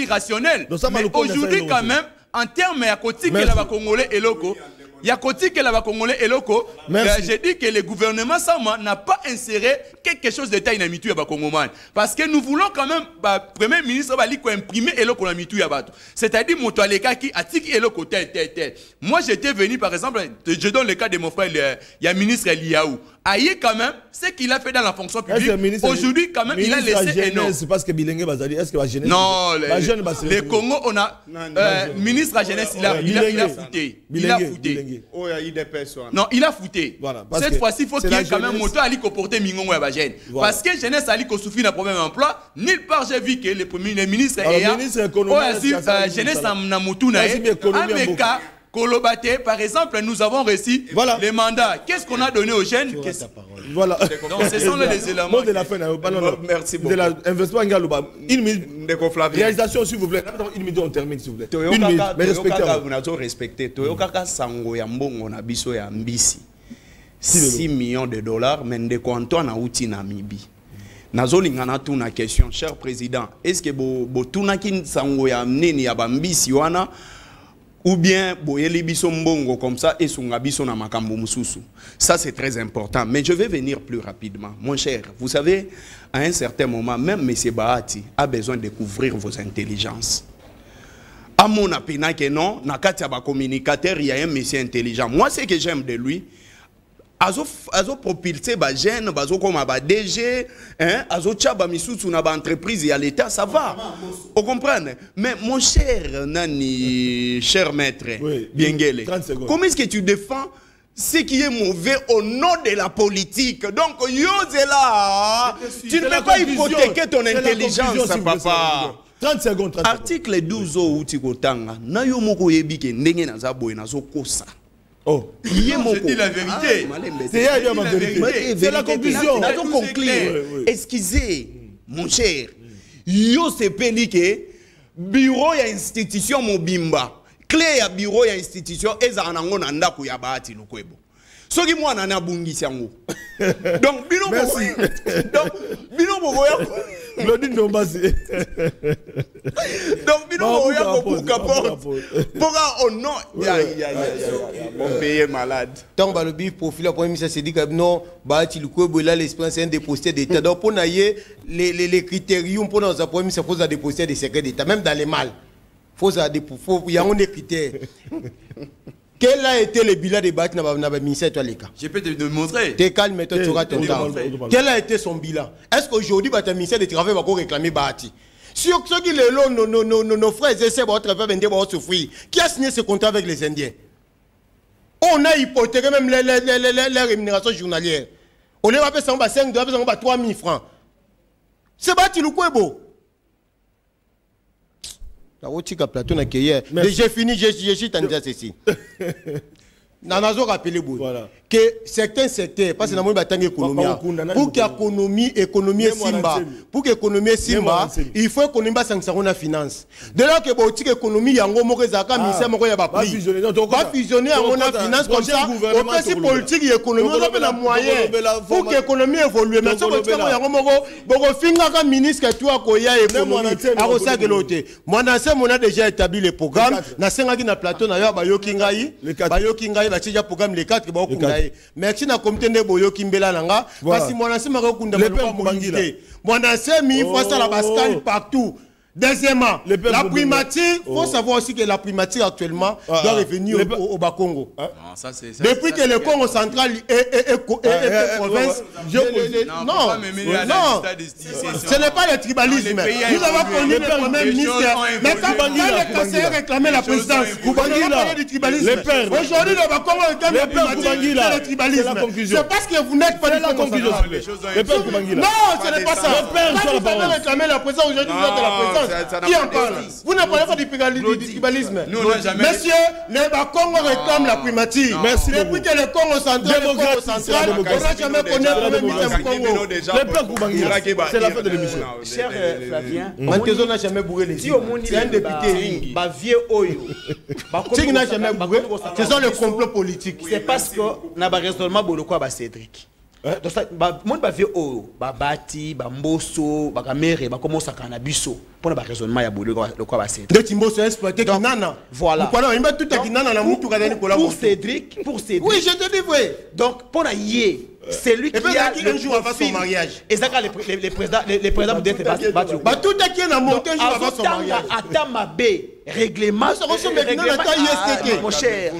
rationnelles. Mais aujourd'hui, quand même, en termes de côté que la Congolais et locaux, il y a côté que la Congolais et locaux. J'ai dit que le gouvernement Sama n'a pas inséré quelque chose de taille n'amitu à Congomais. Parce que nous voulons quand même, Premier ministre va imprimer et locaux n'amitu à Bato. C'est-à-dire, mon toileka qui a tiki et locaux tel. Moi, j'étais venu, par exemple, je donne le cas de mon frère, il y a ministre Eliaou. Aïe quand même, ce qu'il a fait dans la fonction publique, aujourd'hui quand même, il a laissé un nom. C'est parce que Bilingue Bazali, est-ce que la jeunesse... Non, le Congo, on a... ministre de la jeunesse, il a fouté. Il a fouté. Non, il a fouté. Cette fois-ci, il faut qu'il y ait quand même moto à lui comporter Mingongo à Bagène. Parce que jeunesse a lui qu'on souffre d'un problème d'emploi, nulle part j'ai vu que le ministre est jeunesse n'a moto n'a Kolobate, par exemple, nous avons reçu les mandats. Qu'est-ce qu'on a donné aux jeunes? Voilà. Donc, ce sont les éléments. De la fin, merci beaucoup. De l'investissement en Galouba. Une minute. Réalisation, s'il vous plaît. Une minute, on termine, s'il vous plaît. Une minute. Mais respectez. Toyokaka sango ya mbongo na biso ya mbisi. 6 millions de dollars, mais de Antoine a outi Namibie. Nazolingana tuna question, cher président. Est-ce que bo tunaki sango ya mneni ya bambisi wana? Ou bien boyeli biso mbongo comme ça et sunga biso na makambo mususu. Ça c'est très important. Mais je vais venir plus rapidement. Mon cher, vous savez, à un certain moment, même M. Bahati a besoin de couvrir vos intelligences. À mon opinion que non, na kati ya ba communicateur, il y a un monsieur intelligent. Moi, ce que j'aime de lui, azo propulser ba jeune, bazo comme ba DG, hein, azo tchaba misusu na ba entreprise ya l'état, ça va. Vous comprenez? Mais mon cher cher maître, Biengele, comment est-ce que tu défends ce qui est mauvais au nom de la politique? Donc, là, tu ne peux pas hypothéquer ton intelligence, papa. 30 secondes. Article 12 ou Tikotanga, na yo moko yebike ndenge na za boy na zo kosa. Oh, je dis la vérité. C'est la conclusion. Nous conclure. Excusez, mon cher. Yo se pelike bureau ya institution mobimba clé ya bureau ya institution ezala nango na ndako ya Bahati Lukwebo soki mwana na bungisi yango donc bino boya Claudine Dombasi. donc bino boya kobuka porte pourquoi oh non mon pays malade tant balobi profil la premier ministre s'est dit que non Bahati Lukwebo là l'espérance c'est un dépositaire d'état donc pour nailler les critériums pour nos premier ministre faut dépositaire des secrets d'état même dans les mal faut il y a des critères. Quel a été le bilan de Bahati dans le ministère de l'État? Je peux te montrer. T'es calme, mais toi tu auras ton temps. Quel a été son bilan? Est-ce qu'aujourd'hui, le ministère du Travail va réclamer Bahati? Sur ceux qui nos frères essaient de vendre, souffrir. Qui a signé ce contrat avec les Indiens? On a hypothéqué même les rémunérations journalières. On les va payer 5 $, 3 000 francs. C'est Bahati Lukwebo. J'ai fini, j'ai juste en dire ceci. Nanazo rappelé que certains secteurs, parce que nous avons économie, pour qu'économie Simba, pour qu'économie Simba, il faut que nous fassions la finance. De là que l'économie, il y a un pas fusionner la finance comme ça, au principe politique et économique, on a la moyen pour que l'économie évolue. Mais si on a un ministre qui a économie, moi, on a déjà établi le programme, on a plateau, on a le programme les 4 merci na comité de boyo kimbela nanga parce que mon ancien mako kunda mon ancien mi faut ça la bascale partout. Deuxièmement, la primature, il faut savoir aussi que la primature actuellement doit revenir au Bas-Congo. Depuis que le Congo central est province, non, ce n'est pas le tribalisme. Nous avons connu le premier ministre, mais quand les conseillers réclamaient la présidence, vous parlez du tribalisme. Aujourd'hui, le Bas-Congo réclame la primature, c'est le tribalisme. C'est parce que vous n'êtes pas du Congo. Non, ce n'est pas ça. Quand vous avez réclamé la présidence, aujourd'hui, vous êtes la présidence. Qui en parle? Vous ne parlez pas du tribalisme. Monsieur, le Bas-Congo réclame la primature. Depuis que le Congo central est Congo central, on n'a jamais connu le premier ministre du Congo. C'est la fin de l'émission. Cher Flavien, Mantezo n'a jamais bourré les yeux. C'est un député. Ting n'a jamais bourré. Ce sont les complots politiques. C'est parce que n'a pas raisonnement Boloko à Cédric. Donc ça, monde va faire Bahati, Mbosso, Bakamere, commence à cannabiso pour le raisonnement ya Boloko à Cédric. De Timboso exploité Kinana. Voilà. Pourquoi il met tout à Kinana dans Moutou Kadani pour Cédric. Oui, je te dis oui. Donc pour la yé. C'est lui qui a un jour avant son mariage. Et ça, les présidents d'être battus. Tout à qui est monté un jour avant son mariage. Attends ma baie. Règlement. Mon cher.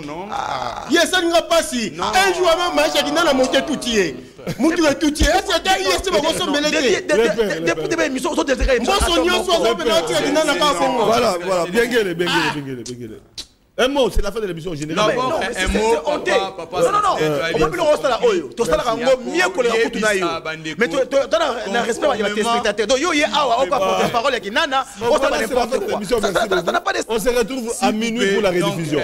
Yes, ça n'a pas si. Un jour avant mariage, il a monté tout hier. Moutou est tout hier. Est-ce que vous sommes mêlés? Depuis des émissions, sont des voilà, bien gueulé. Un mot, c'est la fin de l'émission générale. Non, un mot, papa. Non. On peut plus le rester là. Tu as mieux que les autres naïfs. Mais tu as respect à tes spectateurs. Donc, yo, on va porter parole avec Nana. On se retrouve à minuit pour la rediffusion.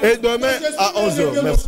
Et demain à 11h. Merci.